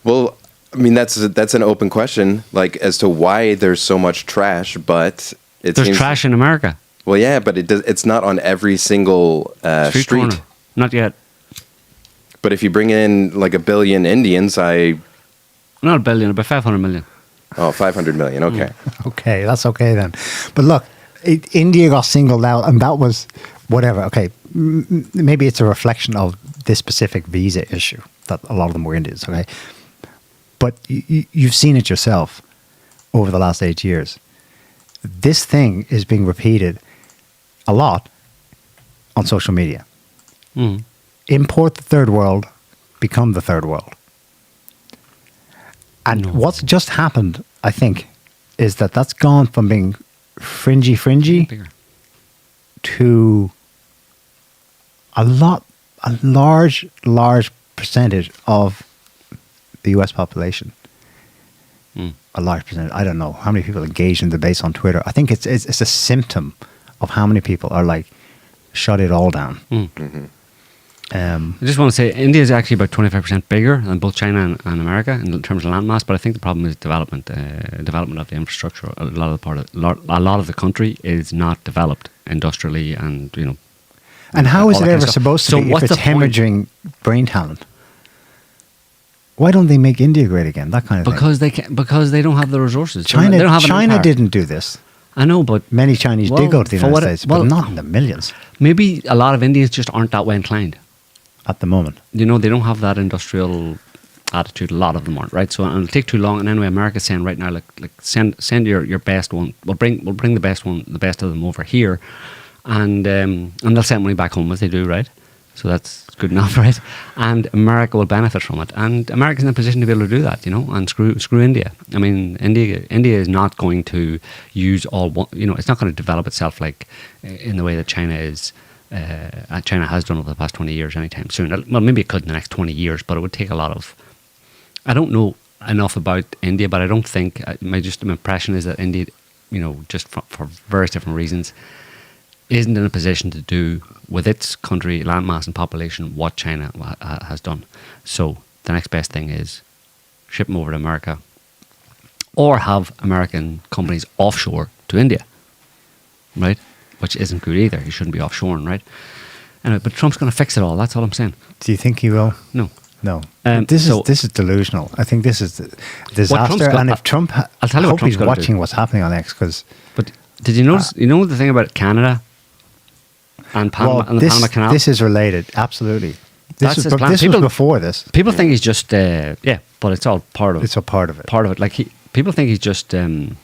Well, I mean that's an open question, like as to why there's so much trash, but there's trash in America. Well, yeah, but it's not on every single street. Corner. Not yet. But if you bring in like 1 billion Indians, not 1 billion, about 500 million. Oh, 500 million. Okay. Okay, that's okay then. But look, India got singled out, and that was whatever. Okay, maybe it's a reflection of this specific visa issue that a lot of them were Indians. Okay, but you've seen it yourself over the last 8 years. This thing is being repeated a lot on social media. Mm. Import the third world, become the third world. And what's just happened, I think, is that that's gone from being fringy Bigger. to a large percentage of the US population. A large percentage. I don't know how many people engage in debates on Twitter. I think it's a symptom of how many people are like, shut it all down. Mm-hmm. I just want to say India is actually about 25% bigger than both China and America in terms of landmass, but I think the problem is development of the infrastructure. A lot of the country is not developed industrially, and And how is it ever supposed to be if it's hemorrhaging brain talent? Why don't they make India great again? That kind of thing. Because they don't have the resources. China didn't do this. I know, but many Chinese did go to the United States, but not in the millions. Maybe a lot of Indians just aren't that way inclined at the moment. They don't have that industrial attitude. A lot of them aren't, right? So it'll take too long. And anyway, America's saying right now, like send your best one. We'll bring the best one, the best of them over here, and they'll send money back home as they do, right? So that's good enough, right? And America will benefit from it. And America's in a position to be able to do that, and screw India. I mean, India is not going to use it's not going to develop itself like in the way that China is. China has done over the past 20 years anytime soon. Well, maybe it could in the next 20 years, but it would take a lot of... I don't know enough about India, but I don't think... My impression is that India, just for various different reasons, isn't in a position to do with its country, landmass and population, what China has done. So the next best thing is ship them over to America or have American companies offshore to India, right? Which isn't good either. You shouldn't be offshoring, right? Anyway, but Trump's going to fix it all. That's all I'm saying. Do you think he will? No. This is delusional. I think this is a disaster. And if Trump, I'll tell you what Trump's he's watching what's happening on X. But did you notice? The thing about Canada and Panama and the Panama Canal. This is related. Absolutely. This was before this. People think he's just but it's all part of it. It's a part of it. Part of it. Like people think he's just being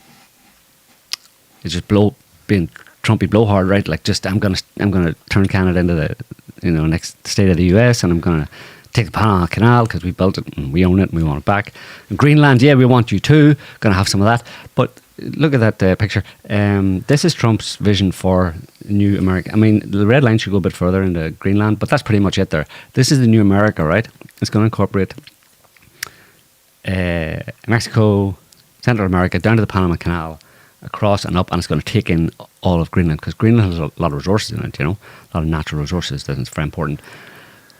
Trumpy blowhard, right? Like I'm gonna turn Canada into the next state of the US, and I'm gonna take the Panama Canal because we built it and we own it and we want it back. And Greenland, we want you too. Gonna have some of that. But look at that picture. This is Trump's vision for New America. I mean, the red line should go a bit further into Greenland, but that's pretty much it there. This is the New America, right? It's going to incorporate Mexico, Central America, down to the Panama Canal, across and up, and it's going to take in all of Greenland, because Greenland has a lot of resources in it, a lot of natural resources. That's very important.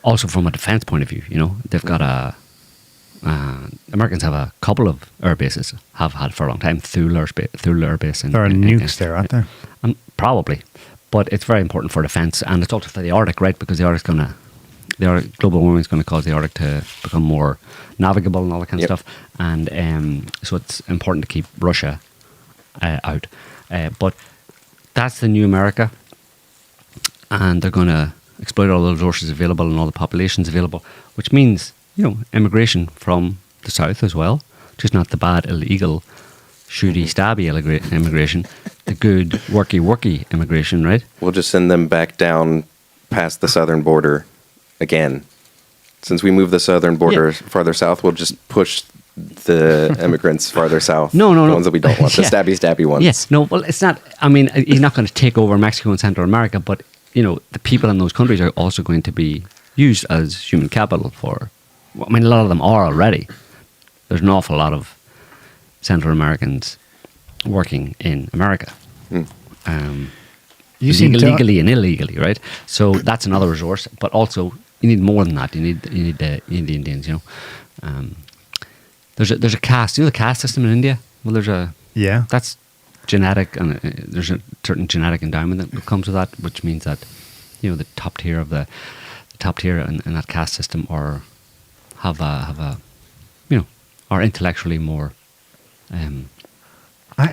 Also from a defense point of view, they've got Americans have a couple of air bases, have had for a long time. Thule Air Base. There are nukes there, aren't there? Probably. But it's very important for defence, and it's also for the Arctic, right? Because global warming is going to cause the Arctic to become more navigable and all that kind of stuff. And so it's important to keep Russia out. But that's the New America, and they're going to exploit all the resources available and all the populations available, which means immigration from the south as well, just not the bad, illegal, shooty, stabby immigration, the good, worky immigration, right? We'll just send them back down past the southern border again. Since we moved the southern border farther south, we'll just push the immigrants farther south. No. The ones that we don't want. The stabby ones. Yes. No, well, it's not. I mean, he's not going to take over Mexico and Central America, but, the people in those countries are also going to be used as human capital for, I mean, a lot of them are already. There's an awful lot of Central Americans working in America. Legally and illegally, right? So that's another resource, but also you need more than that. You need the Indians, There's a caste. The caste system in India? Well, that's genetic, and there's a certain genetic endowment that comes with that, which means that, the top tier in that caste system are intellectually more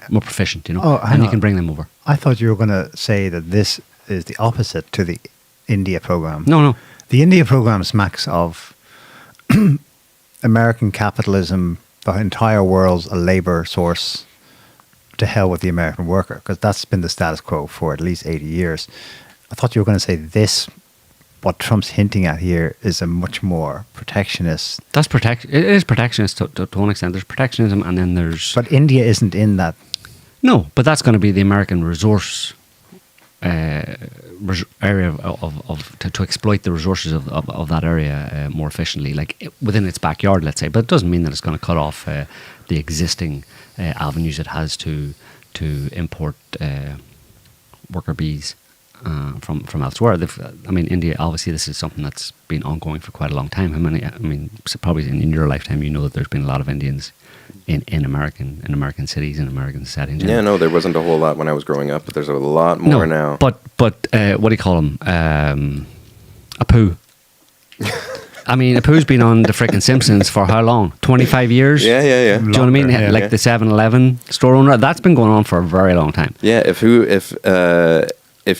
more proficient, and you can bring them over. I thought you were going to say that this is the opposite to the India program. No. The India program smacks of American capitalism, the entire world's a labor source, to hell with the American worker, because that's been the status quo for at least 80 years. I thought you were going to say this, what Trump's hinting at here, is a much more protectionist. It is protectionist to one extent. There's protectionism, and then there's... But India isn't in that. No, but that's going to be the American resource area to exploit the resources of that area more efficiently, like within its backyard, let's say. But it doesn't mean that it's going to cut off the existing avenues it has to import worker bees from elsewhere. India, obviously, this is something that's been ongoing for quite a long time. Probably in your lifetime, that there's been a lot of Indians in American cities, in American settings. Yeah, no, there wasn't a whole lot when I was growing up, but there's a lot more now. But what do you call him? Apu. Apu's been on the frickin' Simpsons for how long? 25 years? Yeah. Do you know what I mean? Yeah, the 7-Eleven store owner. That's been going on for a very long time. Yeah, if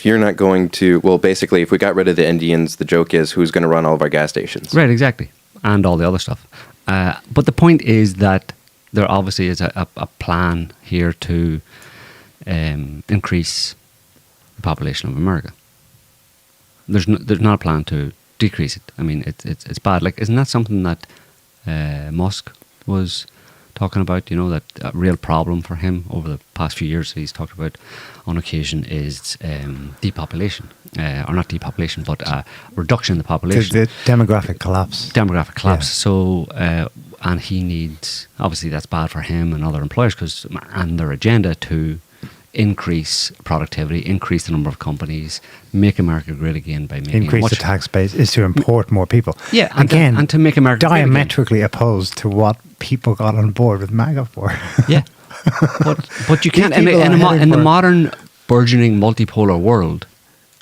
you're not going to, well, basically, if we got rid of the Indians, the joke is who's going to run all of our gas stations? Right, exactly. And all the other stuff. But the point is that there obviously is a plan here to increase the population of America. There's not a plan to decrease it. It's bad. Like, isn't that something that Musk was talking about? That a real problem for him over the past few years he's talked about on occasion is depopulation, or not depopulation, but reduction in the population. The demographic collapse. Yeah. So, and he needs, obviously that's bad for him and other employers and their agenda to increase productivity, increase the number of companies, make America great again by making increase the tax base is to import more people. Yeah, and to make America diametrically opposed to what people got on board with MAGA for. Yeah, but you can't in the modern burgeoning multipolar world.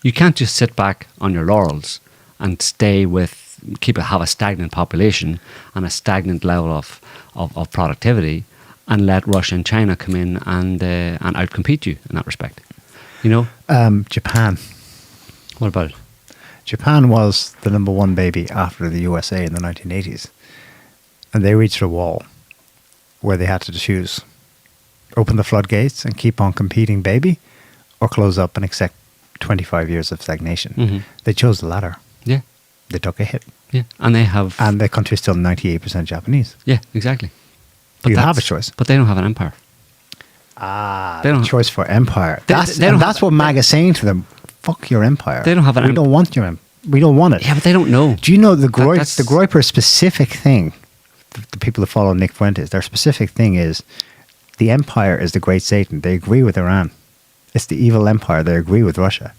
You can't just sit back on your laurels and have a stagnant population and a stagnant level of productivity, and let Russia and China come in and outcompete you in that respect. Japan. What about it? Japan was the number one baby after the USA in the 1980s. And they reached a wall where they had to choose: open the floodgates and keep on competing baby, or close up and accept 25 years of stagnation. Mm-hmm. They chose the latter. Yeah. They took a hit. Yeah. And the country's still 98% Japanese. Yeah, exactly. But you have a choice. But they don't have an empire. They don't have a choice for empire. That's what MAGA is saying to them. Fuck your empire. They don't have an empire. We don't want your empire. We don't want it. Yeah, but they don't know. Do you know the Groyper specific thing, the people who follow Nick Fuentes, their specific thing is the empire is the great Satan. They agree with Iran. It's the evil empire. They agree with Russia.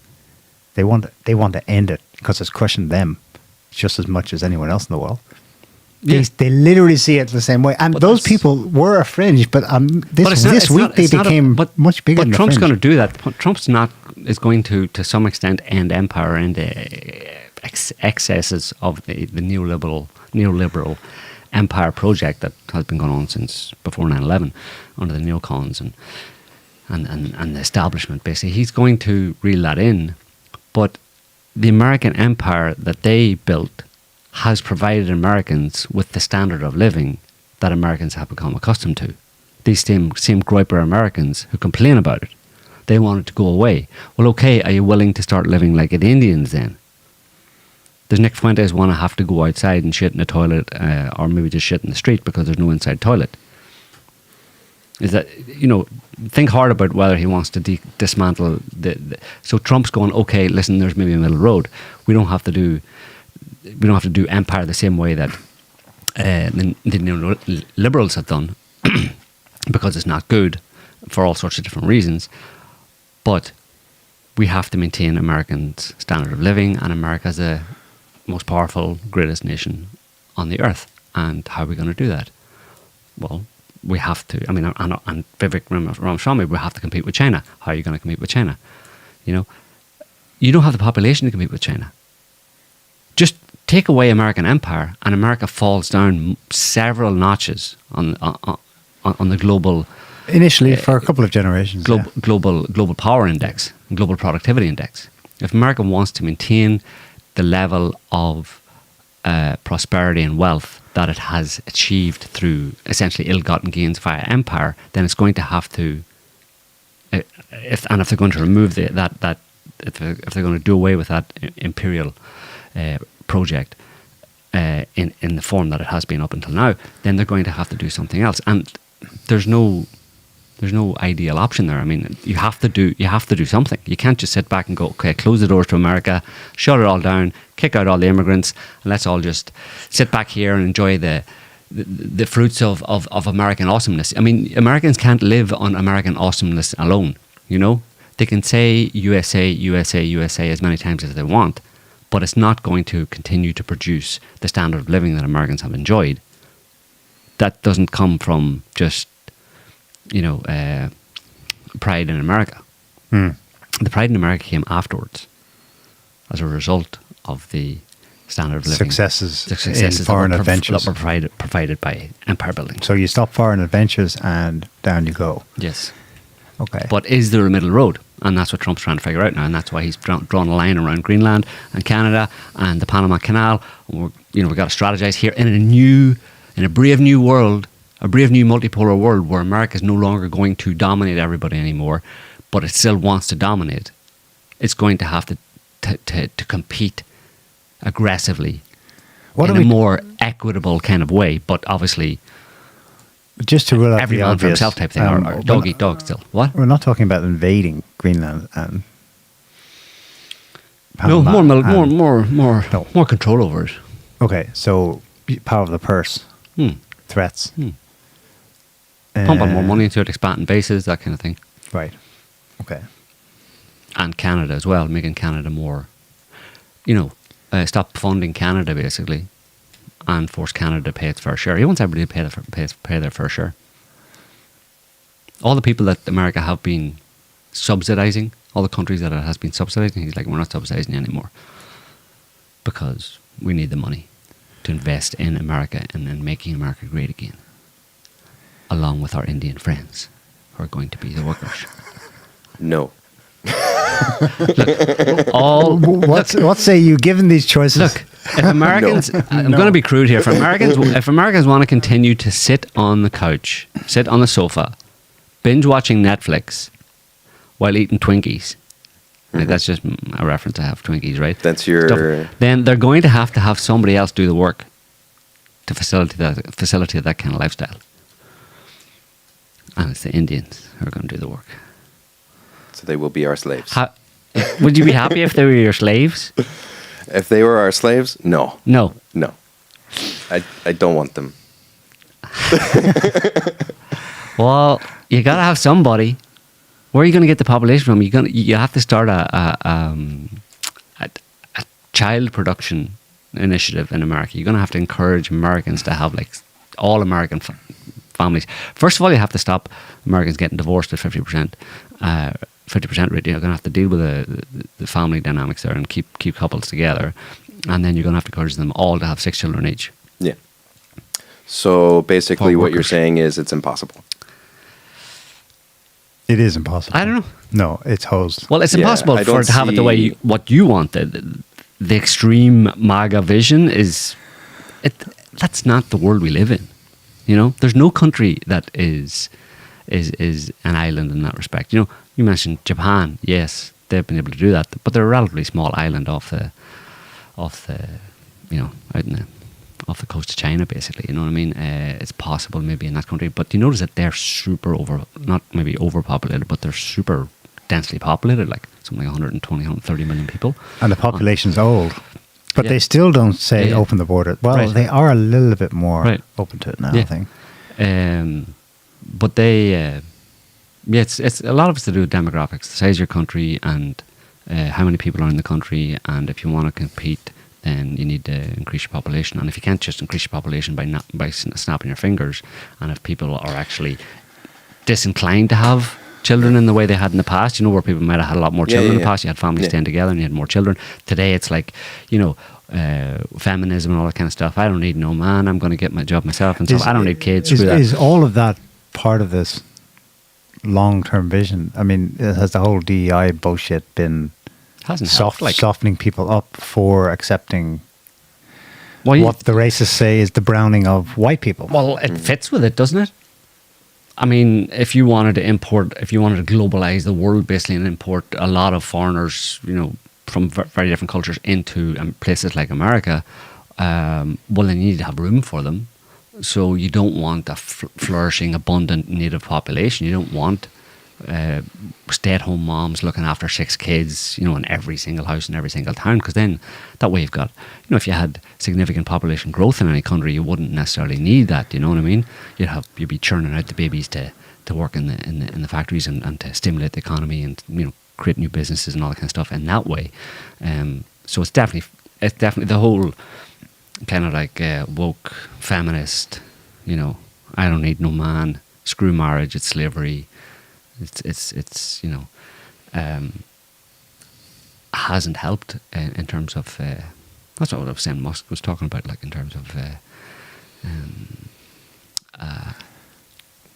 They want to end it because it's crushing them just as much as anyone else in the world. Yeah. They literally see it the same way. And those people were a fringe, but this week they became much bigger than But Trump's fringe. going to do that. Trump's is going to some extent, end empire and excesses of the neoliberal empire project that has been going on since before 9/11 under the neocons and the establishment. Basically, he's going to reel that in. But the American empire that they built has provided Americans with the standard of living that Americans have become accustomed to. These same Groyper Americans who complain about it, they want it to go away. Well, okay, are you willing to start living like the Indians then? Does Nick Fuentes want to have to go outside and shit in a toilet, or maybe just shit in the street because there's no inside toilet? Is that, think hard about whether he wants to dismantle so Trump's going, okay, listen, there's maybe a middle road. We don't have to do empire the same way that the liberals have done, because it's not good for all sorts of different reasons. But we have to maintain Americans' standard of living, and America is the most powerful, greatest nation on the earth. And how are we going to do that? Well, we have to. I mean, and Vivek Ramaswamy, we have to compete with China. How are you going to compete with China? You don't have the population to compete with China. Just take away American empire, and America falls down several notches on the global. Initially, for a couple of generations. Global power index, global productivity index. If America wants to maintain the level of prosperity and wealth that it has achieved through essentially ill-gotten gains via empire, then it's going to have to. If they're going to remove if they're going to do away with that imperial project in the form that it has been up until now, then they're going to have to do something else. And there's no ideal option there. I mean, you have to do something. You can't just sit back and go, okay, close the doors to America, shut it all down, kick out all the immigrants, and let's all just sit back here and enjoy the fruits of American awesomeness. I mean, Americans can't live on American awesomeness alone. They can say USA, USA, USA as many times as they want, but it's not going to continue to produce the standard of living that Americans have enjoyed. That doesn't come from just pride in America. The pride in America came afterwards, as a result of the standard of living successes in foreign adventures that were provided by empire building. So you stop foreign adventures and down you go. Yes. Okay. But is there a middle road? And that's what Trump's trying to figure out now, and that's why he's drawn a line around Greenland and Canada and the Panama Canal. We've got to strategize here in a brave new world. A brave new multipolar world where America is no longer going to dominate everybody anymore, but it still wants to dominate. It's going to have to compete aggressively in a more equitable kind of way, but obviously just to rule out every the man obvious, for himself type thing, or dog eat dog still. What? We're not talking about invading Greenland and no, Panama more control over it. Okay, so power of the purse, threats. Pumping more money into it, expanding bases, that kind of thing. Right. Okay. And Canada as well, making Canada more, stop funding Canada basically, and force Canada to pay its fair share. He wants everybody to pay their fair share. All the people that America have been subsidizing, all the countries that it has been subsidizing, he's like, we're not subsidizing you anymore, because we need the money to invest in America and in making America great again, along with our Indian friends who are going to be the workers. No. What say you, given these choices? Look, if Americans, I'm going to be crude here. If Americans want to continue to sit on the couch, sit on the sofa, binge watching Netflix while eating Twinkies, like that's just a reference to have Twinkies, right? That's your stuff, then they're going to have somebody else do the work to facilitate that kind of lifestyle. And it's the Indians who are going to do the work. So they will be our slaves. Would you be happy if they were your slaves? If they were our slaves, no. No. No. I don't want them. Well, you got to have somebody. Where are you going to get the population from? You have to start a child production initiative in America. You're going to have to encourage Americans to have all American families. First of all, you have to stop Americans getting divorced at 50%. 50% rate. You're going to have to deal with the family dynamics there and keep couples together, and then you're going to have to encourage them all to have 6 children each. Yeah. So basically, what you're saying is it's impossible. It is impossible. I don't know. No, it's hosed. Well, it's impossible for it to have it the way what you want. The extreme MAGA vision is that's not the world we live in. There's no country that is an island in that respect. You mentioned Japan. Yes, they've been able to do that, but they're a relatively small island off out in the off the coast of China, basically. You know what I mean? It's possible maybe in that country, but you notice that they're not maybe overpopulated, but they're super densely populated, like something like 120, 130 million people. And the population's old. But Yeah. they still don't say open the border. Well, Right. they are a little bit more Right. open to it now, Yeah. I think. But they, it's a lot of it's to do with demographics, the size of your country, and how many people are in the country. And if you want to compete, then you need to increase your population. And if you can't just increase your population by snapping your fingers, and if people are actually disinclined to have children in the way they had in the past, where people might have had a lot more children in the past, you had families staying together and you had more children. Today it's like, feminism and all that kind of stuff. I don't need no man, I'm going to get my job myself and stuff. I don't need kids. Screw that. Is all of that part of this long-term vision? I mean, has the whole DEI bullshit been Hasn't helped, softening people up for accepting Well, what the racists say is the browning of white people? Well, it fits with it, doesn't it? I mean, if you wanted to globalize the world basically and import a lot of foreigners, from very different cultures into places like America, well, then you need to have room for them. So you don't want a flourishing, abundant native population. You don't want stay-at-home moms looking after 6 kids, in every single house in every single town, because then that way you've got, if you had significant population growth in any country, you wouldn't necessarily need that. You know what I mean? You'd be churning out the babies to work in the factories and to stimulate the economy and create new businesses and all that kind of stuff in that way. So it's definitely the whole kind of like woke feminist. I don't need no man. Screw marriage. It's slavery. It's hasn't helped in terms of that's what I was saying Musk was talking about, like in terms of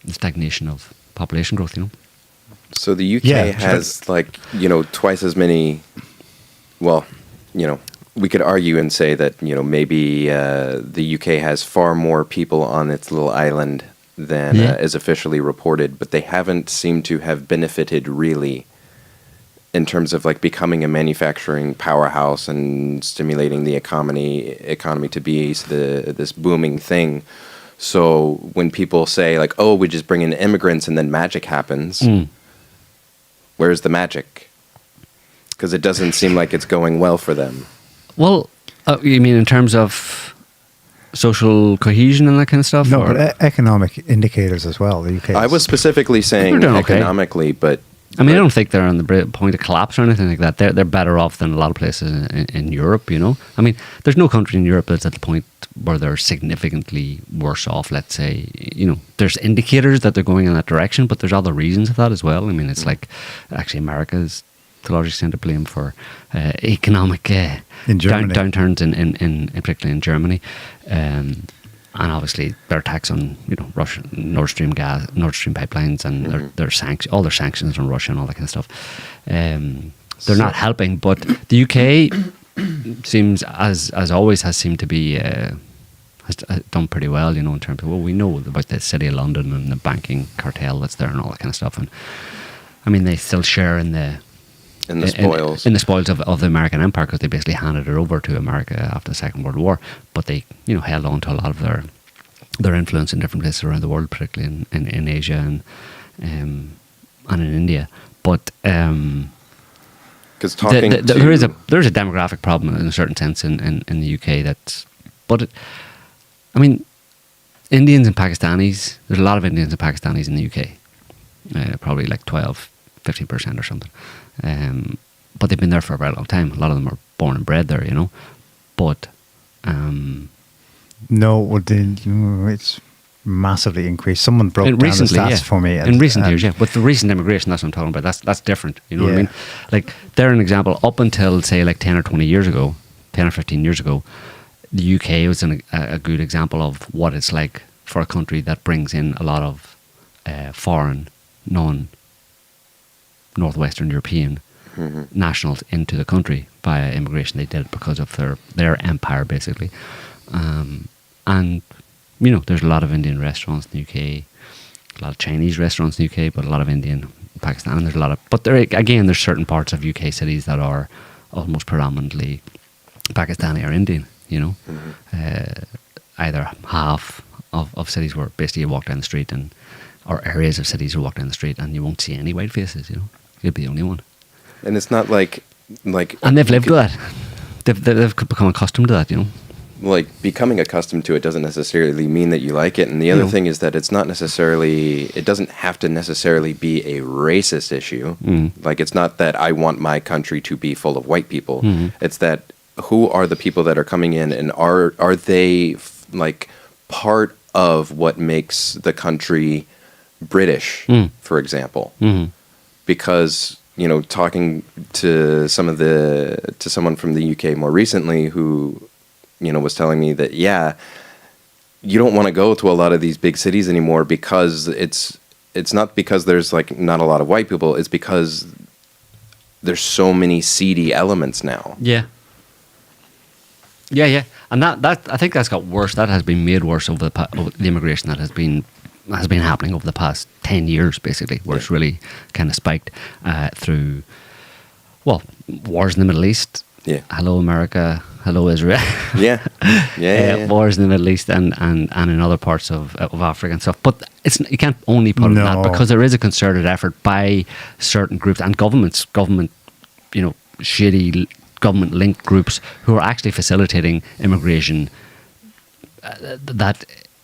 the stagnation of population growth. So the UK has twice as many. Well, we could argue and say that maybe the UK has far more people on its little island than is officially reported, but they haven't seemed to have benefited really in terms of becoming a manufacturing powerhouse and stimulating the economy to be this booming thing. So when people say oh, we just bring in immigrants and then magic happens, where's the magic? Because it doesn't seem like it's going well for them. Well, you mean in terms of social cohesion and that kind of stuff? No, but economic indicators as well. The UK. I was specifically saying economically, but I mean, I don't think they're on the point of collapse or anything like that. They're better off than a lot of places in Europe. I mean, there's no country in Europe that's at the point where they're significantly worse off. Let's say, there's indicators that they're going in that direction, but there's other reasons of that as well. I mean, it's like actually America is to a large extent to blame for economic downturns in particularly in Germany, and obviously their attacks on Russia, Nord Stream pipelines, and all their sanctions on Russia and all that kind of stuff. They're not helping, but the UK seems as always has seemed to be has done pretty well, in terms of we know about the City of London and the banking cartel that's there and all that kind of stuff, and I mean they still share in the spoils. In the spoils of the American Empire, because they basically handed it over to America after the Second World War. But they, held on to a lot of their influence in different places around the world, particularly in Asia and in India. But because there's a demographic problem in a certain sense in the UK. I mean, Indians and Pakistanis. There's a lot of Indians and Pakistanis in the UK. Probably like 12-15% or something. But they've been there for a very long time. A lot of them are born and bred there, But no, it's massively increased. Someone broke down the stats for me. In recent years, With the recent immigration, that's what I'm talking about. That's different. You know what I mean? Like, they're an example. Up until, say, 10 or 20 years ago, 10 or 15 years ago, the UK was a good example of what it's like for a country that brings in a lot of foreign, Northwestern European nationals into the country via immigration. They did it because of their empire, basically. And there's a lot of Indian restaurants in the UK, a lot of Chinese restaurants in the UK, but a lot of Indian, Pakistan. And there's a lot of, but there's certain parts of UK cities that are almost predominantly Pakistani or Indian, you know. Either half of cities where basically you walk down the street or areas of cities you walk down the street and you won't see any white faces, you know. You'll be the only one. And it's not like and they've lived with that. They've become accustomed to that, you know. Like, becoming accustomed to it doesn't necessarily mean that you like it. And the other thing is that it doesn't have to necessarily be a racist issue. Like, it's not that I want my country to be full of white people. It's that who are the people that are coming in, and are they like part of what makes the country British, for example? Because, you know, talking to someone from the UK more recently who, you know, was telling me that, you don't want to go to a lot of these big cities anymore because it's not because there's like not a lot of white people, it's because there's so many seedy elements now. Yeah. And that I think that's got worse. That has been made worse over the immigration that has been happening over the past 10 years, basically, where it's really kind of spiked through, wars in the Middle East. Yeah. Hello, America. Hello, Israel. Wars in the Middle East and in other parts of Africa and stuff. But you can't only put it on that, because there is a concerted effort by certain groups and government, you know, shady government-linked groups who are actually facilitating immigration. That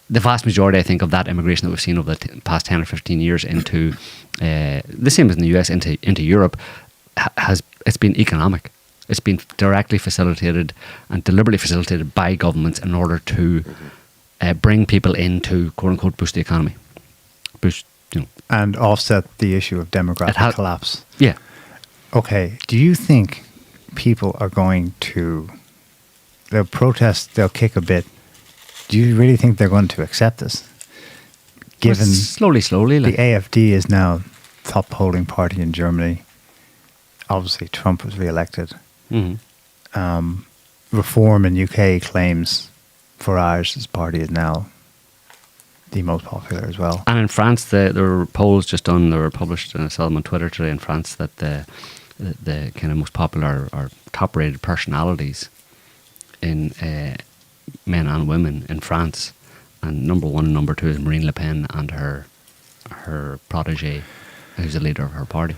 the vast majority, I think, of that immigration that we've seen over the past 10 or 15 years into the same as in the US into Europe it's been economic. It's been directly facilitated and deliberately facilitated by governments in order to bring people in to, quote unquote, boost the economy, and offset the issue of demographic collapse. Yeah. Okay. Do you think people are going to? They'll protest. They'll kick a bit. Do you really think they're going to accept this? Given slowly, the AfD is now top polling party in Germany. Obviously, Trump was re-elected. Reform in UK claims Farage's party is now the most popular as well. And in France, there were polls just done. They were published, and I saw them on Twitter today in France, that the kind of most popular or top-rated personalities in men and women in France, and number one and number two is Marine Le Pen and her protege, who's the leader of her party.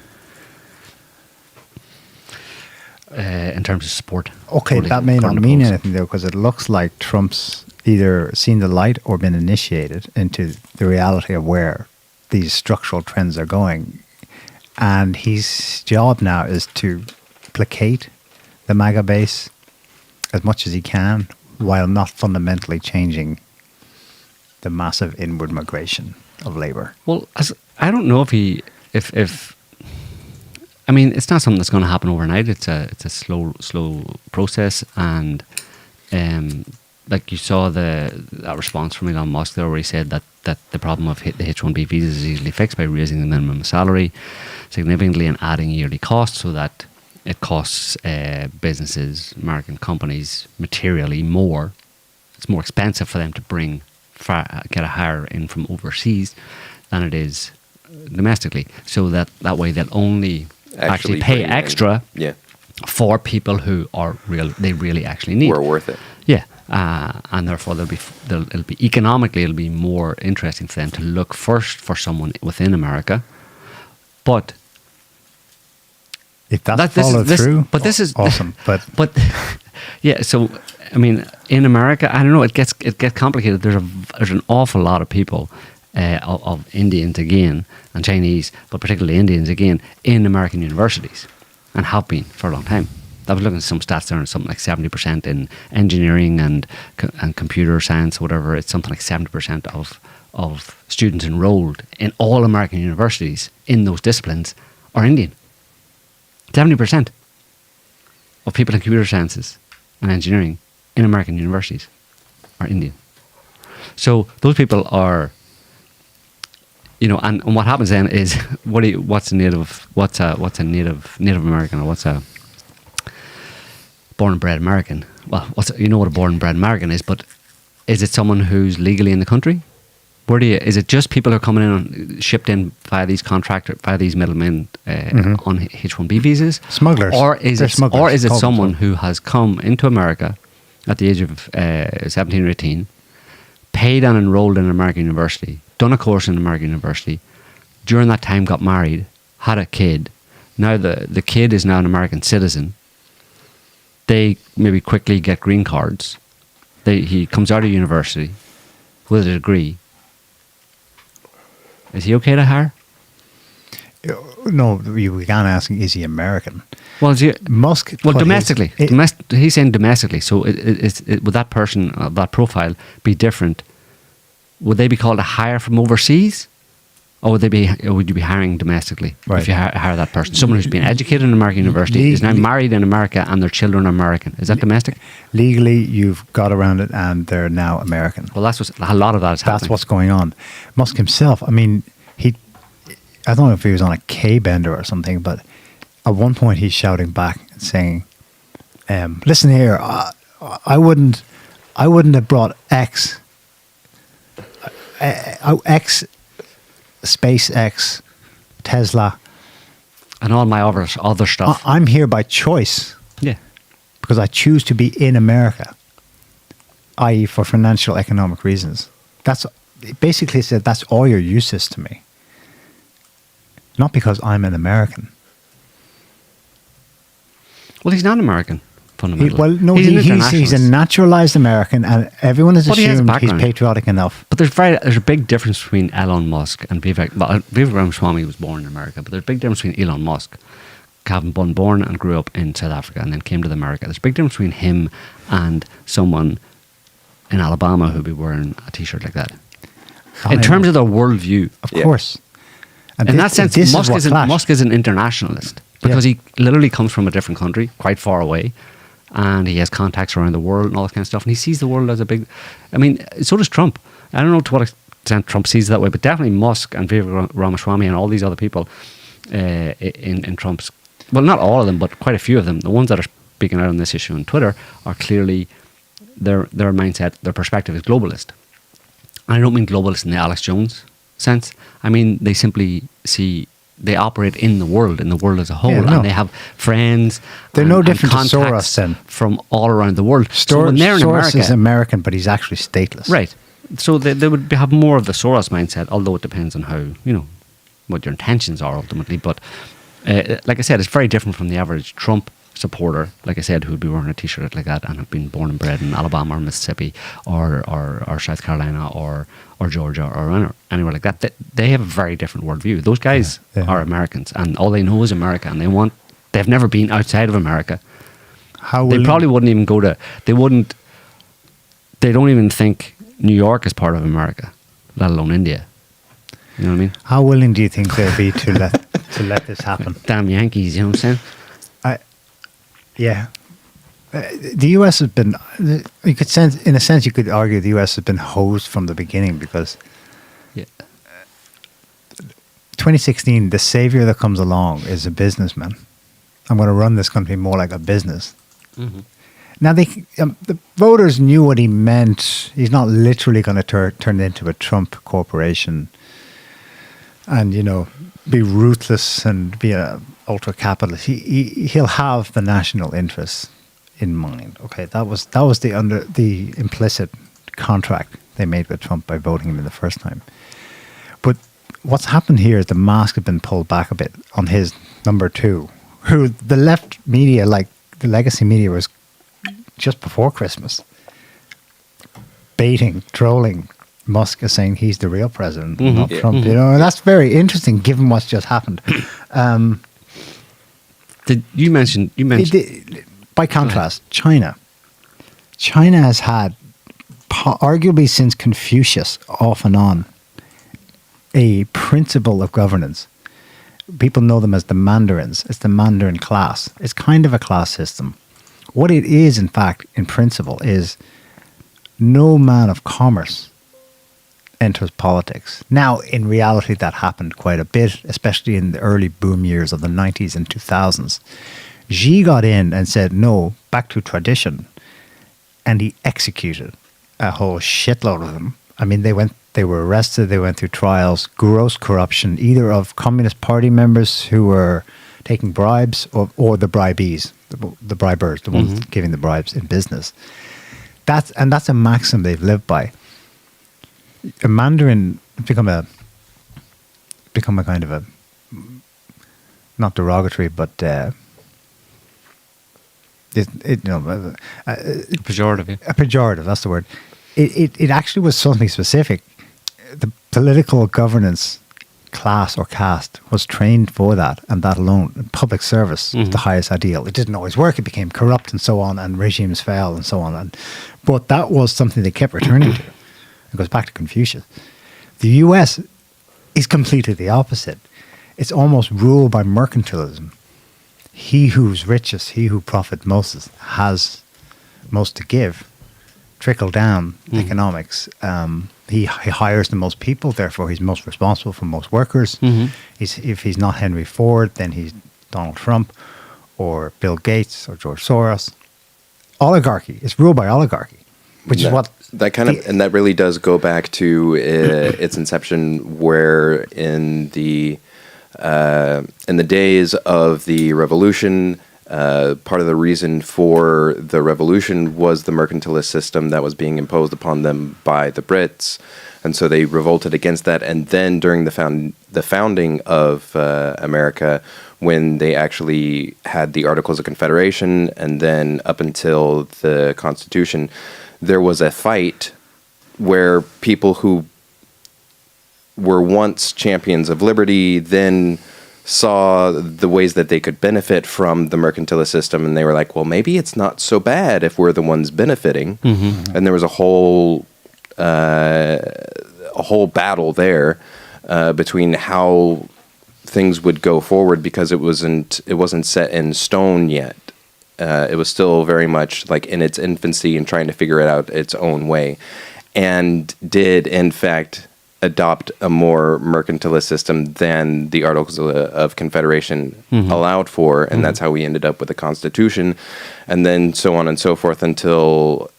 In terms of support. Okay, that may not mean anything though, because it looks like Trump's either seen the light or been initiated into the reality of where these structural trends are going. And his job now is to placate the MAGA base as much as he can while not fundamentally changing the massive inward migration of labour. Well, I don't know if I mean, it's not something that's going to happen overnight. It's a slow process, and like you saw that response from Elon Musk there, where he said that the problem of the H-1B visas is easily fixed by raising the minimum salary significantly and adding yearly costs, so that it costs businesses, American companies, materially more. It's more expensive for them to get a hire in from overseas than it is domestically. So that way they'll only actually pay extra for people who are they really actually need. We're worth it. Yeah, and therefore it'll be economically, it'll be more interesting for them to look first for someone within America. But if that's followed through, but this is awesome. But yeah, so I mean, in America, I don't know. It gets complicated. There's an awful lot of people. Of Indians again and Chinese, but particularly Indians again, in American universities, and have been for a long time. I was looking at some stats there, and something like 70% in engineering and computer science, whatever. It's something like 70% of students enrolled in all American universities in those disciplines are Indian. 70% of people in computer sciences and engineering in American universities are Indian. So those people are. You know, and what happens then is what's a native American, or what's a born and bred American? Well, you know what a born and bred American is, but is it someone who's legally in the country, Where do you? Is it just people who are coming in shipped in via these via these middlemen on H-1B visas, Smugglers. or is They're it smugglers. Call them someone so. who has come into America at the age of 17 or 18, paid and enrolled in an American university, done a course in an American university, during that time got married, had a kid. Now the kid is now an American citizen. They maybe quickly get green cards. He comes out of university with a degree. Is he okay to hire? No, we began asking, is he American? Well, Musk. Well, put domestically. his- He's saying domestically. So would that person, that profile, be different? Would they be called a hire from overseas? Or would you be hiring domestically Right. if you hire that person? Someone who's been educated in an American university, is now married in America, and their children are American. Is that domestic? Legally, you've got around it, and they're now American. Well, a lot of that is happening. That's what's going on. Musk himself, I mean, I don't know if he was on a K-bender or something, but at one point he's shouting back and saying, listen here, I wouldn't have brought X, SpaceX, Tesla. And all my other stuff. I'm here by choice Yeah. because I choose to be in America, i.e. for financial, economic reasons. That's basically said that's all your uses to me. Not because I'm an American. Well, he's not American, fundamentally. He's a naturalized American, and everyone has But he has a assumed he's background. patriotic enough. But there's a big difference between Elon Musk and Vivek. Well, Vivek Ramaswamy was born in America, but there's a big difference between Elon Musk, having been born and grew up in South Africa and then came to America. There's a big difference between him and someone in Alabama who'd be wearing a T-shirt like that. In terms of their worldview, Of Yeah. course. And in that sense, this Musk what clashed. Musk is an internationalist because he literally comes from a different country, quite far away, and he has contacts around the world and all that kind of stuff. And he sees the world as a big. I mean, so does Trump. I don't know to what extent Trump sees it that way, but definitely Musk and Vivek Ramaswamy and all these other people in Trump's. Well, not all of them, but quite a few of them. The ones that are speaking out on this issue on Twitter are clearly their mindset, their perspective is globalist. And I don't mean globalist in the Alex Jones sense. I mean, they simply they operate in the world as a whole, Yeah, no. and they have friends. They're and- no and different to contacts Soros then. from all around the world. So when they're in Soros America, is American, but he's actually stateless. right? So they would have more of the Soros mindset, although it depends on how what your intentions are ultimately. But like I said, it's very different from the average Trump supporter, like I said, who'd be wearing a T-shirt like that and have been born and bred in Alabama or Mississippi or South Carolina or Georgia or anywhere like that. They have a very different worldview. Those guys Yeah. are Americans, and all they know is America, and they've never been outside of America. They probably wouldn't even go to. They don't even think New York is part of America, let alone India. You know what I mean? How willing do you think they'll be to let this happen? Damn Yankees, you know what I'm saying? Yeah. The US has been, in a sense, you could argue the US has been hosed from the beginning because Yeah. 2016, the savior that comes along is a businessman. I'm going to run this country more like a business. Mm-hmm. Now, the voters knew what he meant. He's not literally going to turn it into a Trump corporation and, be ruthless and be an ultra-capitalist. He'll have the national interests in mind. Okay, that was the implicit contract they made with Trump by voting him in the first time. But what's happened here is the mask has been pulled back a bit on his number two, who the left media, like the legacy media, was just before Christmas baiting, trolling Musk as saying he's the real president, not Trump. And that's very interesting given what's just happened. You mentioned By contrast, China has had, arguably since Confucius, off and on, a principle of governance. People know them as the Mandarins. It's the Mandarin class. It's kind of a class system. What it is, in fact, in principle, is no man of commerce enters politics. Now, in reality, that happened quite a bit, especially in the early boom years of the 90s and 2000s. Xi got in and said, no, back to tradition. And he executed a whole shitload of them. I mean, they went They were arrested. They went through trials. Gross corruption, either of Communist Party members who were taking bribes or the bribees, the bribers, the ones giving the bribes in business. That's a maxim they've lived by. A Mandarin become a kind of a, not derogatory, but Pejorative, yeah. a pejorative. That's the word. It actually was something specific. The political governance class or caste was trained for that, and that alone. Public service was the highest ideal. It didn't always work. It became corrupt and so on, and regimes fell and so on. But that was something they kept returning to. It goes back to Confucius. The US is completely the opposite. It's almost ruled by mercantilism. He who's richest, he who profits most, has most to give. Trickle down economics. He hires the most people, therefore he's most responsible for most workers. If he's not Henry Ford, then he's Donald Trump or Bill Gates or George Soros. Oligarchy. It's ruled by oligarchy, which is what that kind of, and that really does go back to its inception, where in the days of the revolution, part of the reason for the revolution was the mercantilist system that was being imposed upon them by the Brits, and so they revolted against that. And then during the founding of America, when they actually had the Articles of Confederation, and then up until the Constitution, there was a fight where people who were once champions of liberty then saw the ways that they could benefit from the mercantilist system, and they were like, well, maybe it's not so bad if we're the ones benefiting. And there was a whole battle there between how things would go forward, because it wasn't set in stone yet. It was still very much like in its infancy and trying to figure it out its own way, and did in fact adopt a more mercantilist system than the Articles of Confederation allowed for, and that's how we ended up with the Constitution, and then so on and so forth until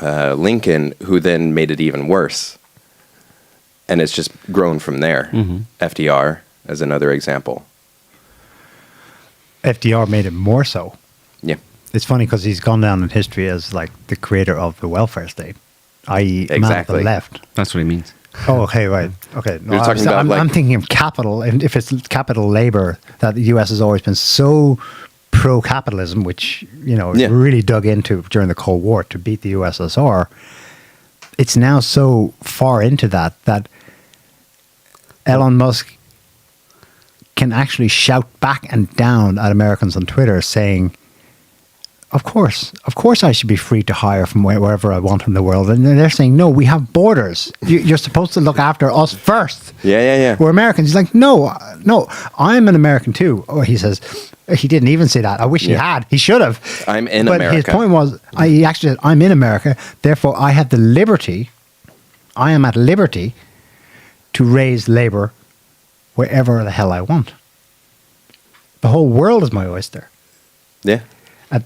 Lincoln, who then made it even worse, and it's just grown from there. FDR as another example. FDR made it more so. Yeah. It's funny because he's gone down in history as like the creator of the welfare state, i.e. man of the left. That's what he means. Oh, okay, right. Okay. No, You're talking about I'm thinking of capital, and if it's capital labor, that the US has always been so pro-capitalism, which, really dug into during the Cold War to beat the USSR. It's now so far into that Elon Musk can actually shout back and down at Americans on Twitter saying, of course I should be free to hire from wherever I want in the world. And they're saying, no, we have borders. You're supposed to look after us first. Yeah. We're Americans. He's like, no, I'm an American too. Oh, he says, he didn't even say that. I wish he had. He should have. I'm in But America. his point was, he actually said, I'm in America. Therefore, I have the liberty. I am at liberty to raise labor wherever the hell I want. The whole world is my oyster. Yeah.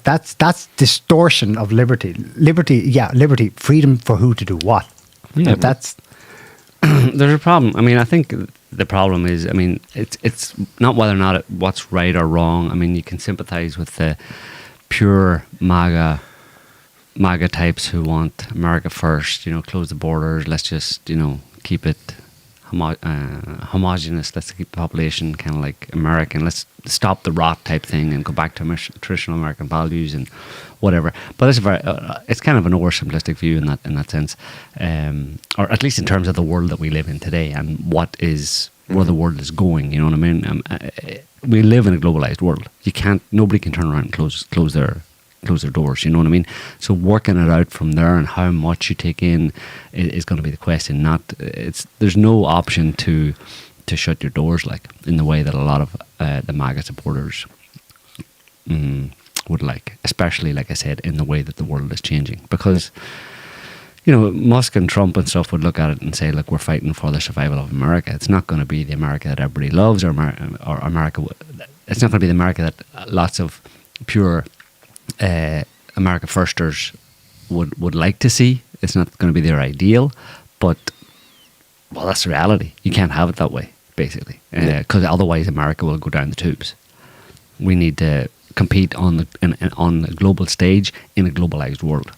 That's distortion of liberty. Liberty, freedom for who to do what. Yeah, That's there's a problem. I mean, I think the problem is, I mean, it's not whether or not what's right or wrong. I mean, you can sympathize with the pure MAGA types who want America first, close the borders, let's just, keep it homogenous, let's keep the population kind of like American, let's stop the rot type thing and go back to traditional American values and whatever. But it's it's kind of an oversimplistic view in that sense, or at least in terms of the world that we live in today and where the world is going. You know what I mean? We live in a globalized world. Nobody can turn around and close their doors, you know what I mean? So working it out from there and how much you take in is going to be the question. There's no option to shut your doors, like in the way that a lot of the MAGA supporters would like, especially, like I said, in the way that the world is changing. Because Musk and Trump and stuff would look at it and say, look, we're fighting for the survival of America. It's not going to be the America that everybody loves, or America. It's not going to be the America that lots of pure America firsters would like to see. It's not going to be their ideal, But, well, that's the reality. You can't have it that way, basically, because otherwise America will go down the tubes. We need to compete on the global stage in a globalized world.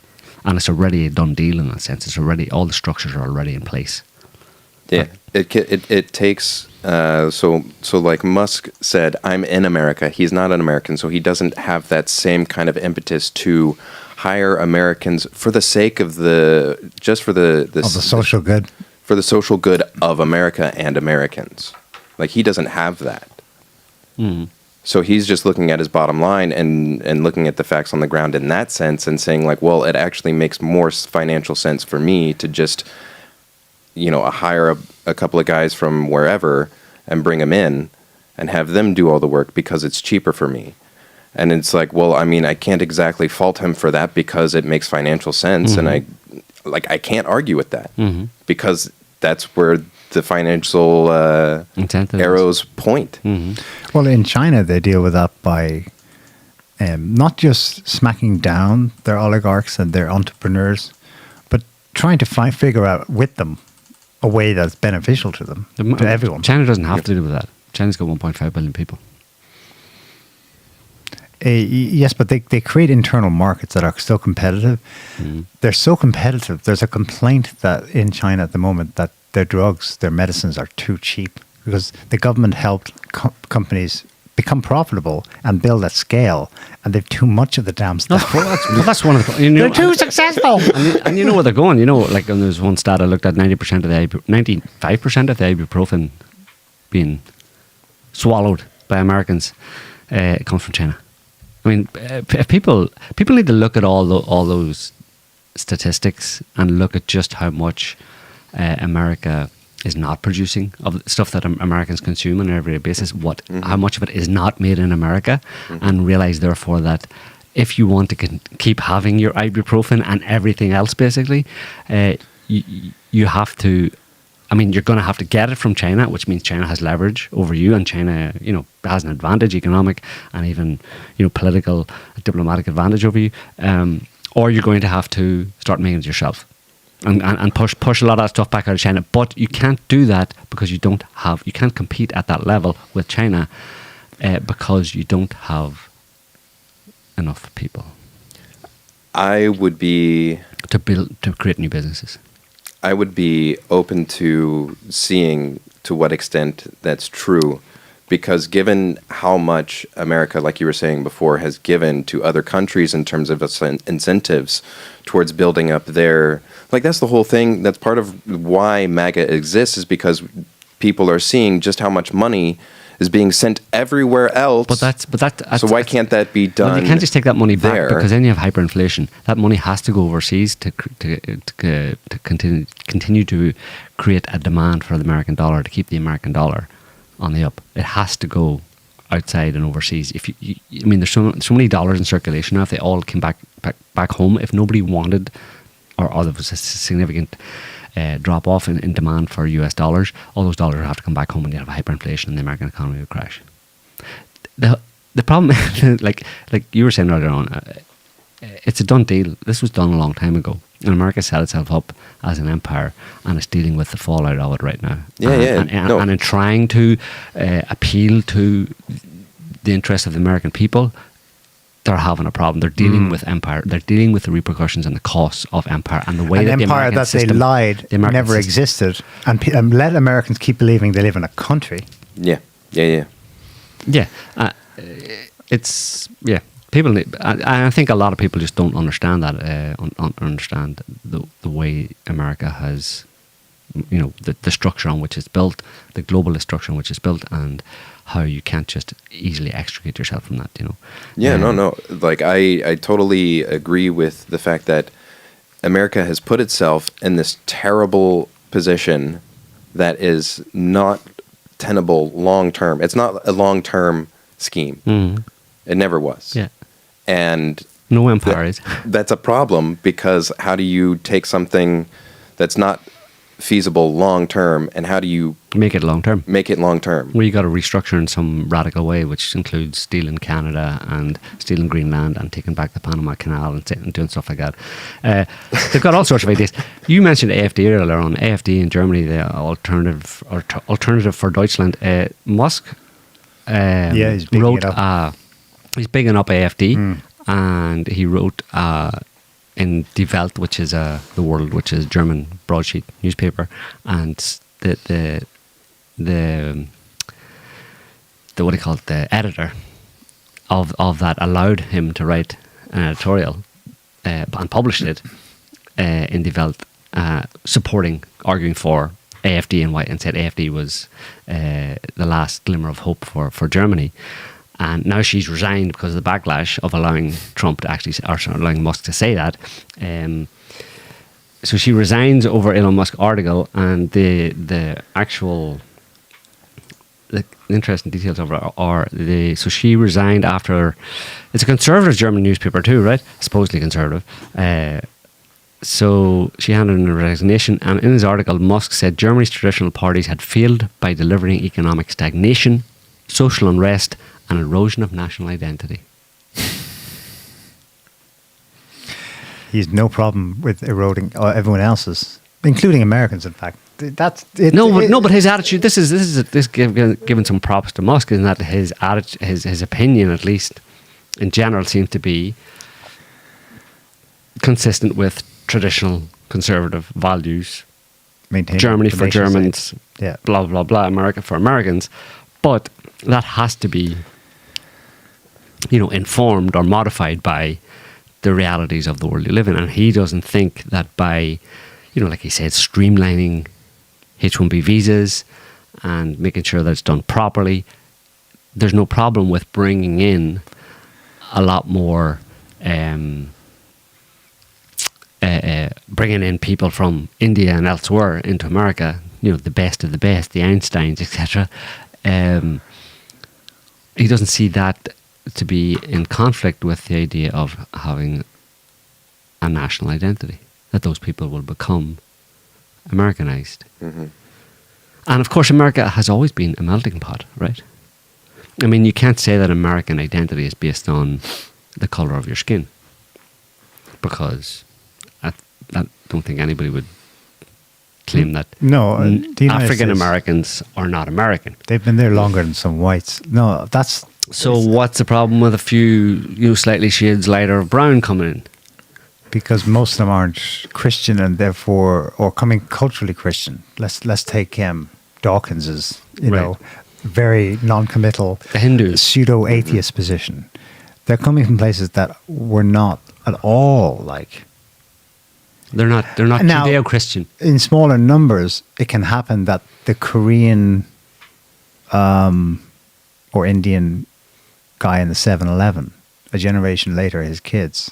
And it's already a done deal in that sense. It's already, all the structures are already in place. Yeah, it takes so like Musk said, I'm in America. He's not an American, so he doesn't have that same kind of impetus to hire Americans for the sake of the social good, for the social good of America and Americans. Like, he doesn't have that. So he's just looking at his bottom line and looking at the facts on the ground in that sense and saying, like, well, it actually makes more financial sense for me to just, hire a couple of guys from wherever and bring them in and have them do all the work because it's cheaper for me. And it's like, well, I mean, I can't exactly fault him for that because it makes financial sense. And I can't argue with that because that's where the financial arrows point. Well, in China, they deal with that by not just smacking down their oligarchs and their entrepreneurs, but trying to figure out with them a way that's beneficial to them, to everyone. China doesn't have to do with that. China's got 1.5 billion people. Yes, but they create internal markets that are so competitive. They're so competitive. There's a complaint that in China at the moment that their drugs, their medicines are too cheap because the government helped companies become profitable and build at scale, and they've too much of the damn stuff. That's one of the... They're too successful. And you know where they're going. Like when there's one stat I looked at, 95% of the ibuprofen being swallowed by Americans comes from China. I mean, if people need to look at all those statistics and look at just how much America is not producing of stuff that Americans consume on an everyday basis, how much of it is not made in America, and realize therefore that if you want to keep having your ibuprofen and everything else, basically, you have to. I mean, you're going to have to get it from China, which means China has leverage over you, and China, has an advantage, economic and even, political, diplomatic advantage over you. Or you're going to have to start making it yourself, and push a lot of that stuff back out of China. But you can't do that because you can't compete at that level with China because you don't have enough people. I would be to create new businesses. I would be open to seeing to what extent that's true, because given how much America, like you were saying before, has given to other countries in terms of incentives towards building up their, like, that's the whole thing. That's part of why MAGA exists, is because people are seeing just how much money is being sent everywhere else. So why can't that be done? Well, you can't just take that money back there? Because then you have hyperinflation. That money has to go overseas to continue to create a demand for the American dollar, to keep the American dollar on the up. It has to go outside and overseas. I mean, there's so many dollars in circulation now. If they all came back home, if nobody wanted, or there was a significant drop off in demand for US dollars, all those dollars would have to come back home, and you have hyperinflation and the American economy would crash. The problem, like you were saying earlier on, it's a done deal. This was done a long time ago, and America set itself up as an empire, and it's dealing with the fallout of it right now. And in trying to appeal to the interests of the American people, they're having a problem. They're dealing with empire. They're dealing with the repercussions and the costs of empire, and the way that empire that they lied never existed, and let Americans keep believing they live in a country. People need, I think a lot of people just don't understand that. Understand the way America has, the structure on which it's built, the globalist structure on which it's built, and how you can't just easily extricate yourself from that, No. Like, I totally agree with the fact that America has put itself in this terrible position that is not tenable long term. It's not a long term scheme. It never was. Yeah. And no empire is. That's a problem, because how do you take something that's not feasible long term, and how do you Make it long term. make it long term? Well, you got to restructure in some radical way, which includes stealing Canada and stealing Greenland and taking back the Panama Canal and doing stuff like that. They've got all sorts of ideas. You mentioned AfD earlier on. AfD in Germany, the alternative for Deutschland. Musk he's bigging wrote. it up. He's bigging up AfD, and he wrote in Die Welt, which is the World, which is German broadsheet newspaper, and the what do you call it, the editor of that allowed him to write an editorial and published it in Die Welt, arguing for AfD and said AfD was the last glimmer of hope for Germany. And now she's resigned because of the backlash of allowing Trump to actually, or allowing Musk to say that. So she resigns over Elon Musk article, and the interesting details of it so she resigned after. It's a conservative German newspaper too, right? Supposedly conservative. So she handed in a resignation, and in his article, Musk said Germany's traditional parties had failed by delivering economic stagnation, social unrest, and erosion of national identity. He's no problem with eroding everyone else's, including Americans. In fact, that's it. But his attitude. This is giving some props to Musk, in that his attitude, his opinion, at least in general, seems to be consistent with traditional conservative values. Maintaining Germany the for nation Germans, state. Yeah. blah blah blah. America for Americans, but that has to be, informed or modified by the realities of the world you live in. And he doesn't think that by, like he said, streamlining H-1B visas and making sure that it's done properly, there's no problem with bringing in a lot more, bringing in people from India and elsewhere into America, the best of the best, the Einsteins, etc. He doesn't see that to be in conflict with the idea of having a national identity, that those people will become Americanized. Mm-hmm. And of course, America has always been a melting pot, right? I mean, you can't say that American identity is based on the color of your skin, because I don't think anybody would claim that. No, the United African States- Americans are not American. They've been there longer than some whites. No, that's So what's the problem with a few, slightly shades lighter of brown coming in? because most of them aren't Christian and therefore, or coming culturally Christian. Let's take Dawkins as Right. very non-committal, The Hindus. pseudo-atheist position. They're coming from places that were not at all like. They're not Now- Judeo-Christian. In smaller numbers, it can happen that the Korean or Indian guy in the 7-Eleven, a generation later, his kids,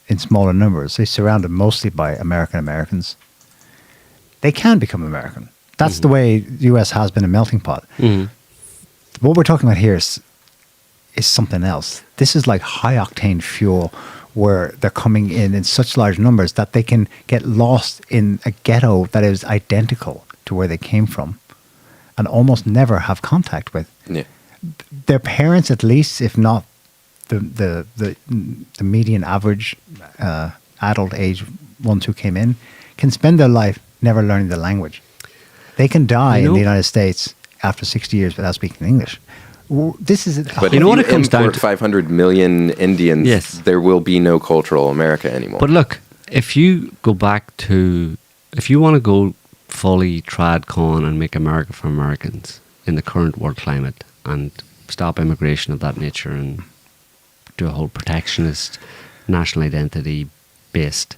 in smaller numbers, they're surrounded mostly by Americans. They can become American. That's the way the US has been a melting pot. Mhm. What we're talking about here is something else. This is like high-octane fuel where they're coming in such large numbers that they can get lost in a ghetto that is identical to where they came from and almost never have contact with. Yeah. Their parents, at least, if not the median average adult age ones who came in, can spend their life never learning the language. They can die in the United States after 60 years without speaking English. This is But You if know what you it comes down import to? 500 million Indians, Yes. there will be no cultural America anymore. But look, if you want to go fully tradcon and make America for Americans in the current world climate and stop immigration of that nature and do a whole protectionist, national identity based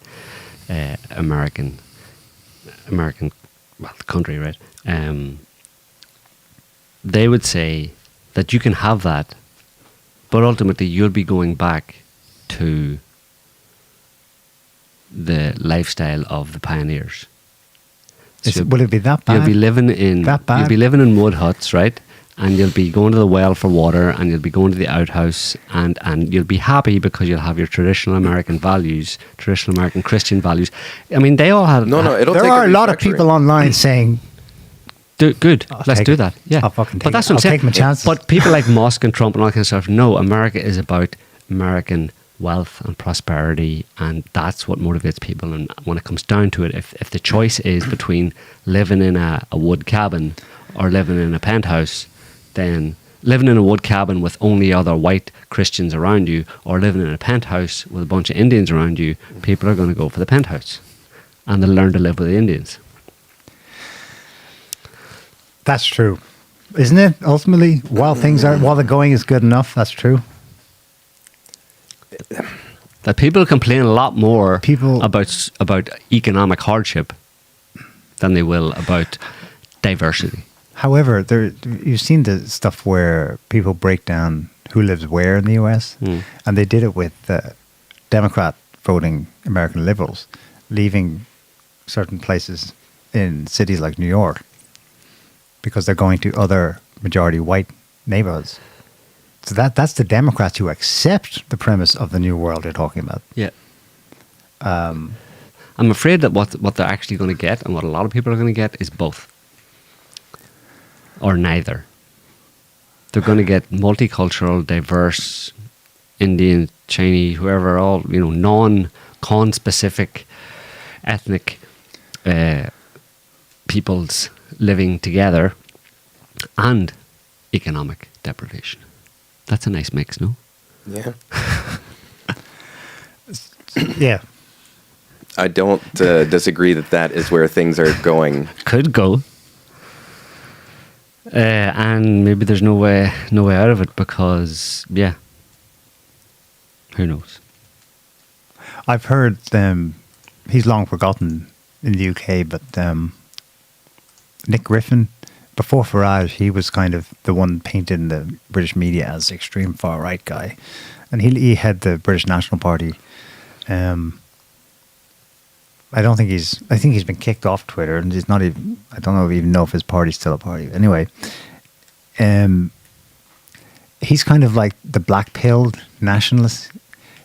American country, right? They would say that you can have that, but ultimately you'll be going back to the lifestyle of the pioneers. will it be that bad? You'll be living in That bad? You'll be living in mud huts, right? and you'll be going to the well for water, and you'll be going to the outhouse, and you'll be happy because you'll have your traditional American values, traditional American Christian values. I mean, they all have... No, it'll There take are a lot of restructuring. people online saying, Good, let's take do it. that. Yeah. I'll fucking but take that's it. what I'm I'll take my saying. chances. But people like Musk and Trump and all that kind of stuff, no, America is about American wealth and prosperity, and that's what motivates people. And when it comes down to it, if the choice is between living in a wood cabin or living in a penthouse, then living in a wood cabin with only other white Christians around you, or living in a penthouse with a bunch of Indians around you, people are going to go for the penthouse, and they'll learn to live with the Indians. that's true. Isn't it? Ultimately, while the going is good enough, that's true. That people complain a lot more People- about economic hardship than they will about diversity. However, you've seen the stuff where people break down who lives where in the US, and they did it with Democrat voting American liberals, leaving certain places in cities like New York because they're going to other majority white neighborhoods. So that's the Democrats who accept the premise of the new world you're talking about. Yeah. I'm afraid that what they're actually going to get, and what a lot of people are going to get, is both. Or neither. They're going to get multicultural, diverse, Indian, Chinese, whoever, all, non-con-specific ethnic peoples living together, and economic deprivation. That's a nice mix, no? Yeah. Yeah. I don't disagree that is where things are going. Could go. And maybe there's no way out of it because, yeah, who knows? I've heard he's long forgotten in the UK, but Nick Griffin, before Farage, he was kind of the one painted in the British media as extreme far right guy, and he had the British National Party. I think he's been kicked off Twitter, and he's not even. I don't know if his party's still a party. Anyway, he's kind of like the black-pilled nationalist.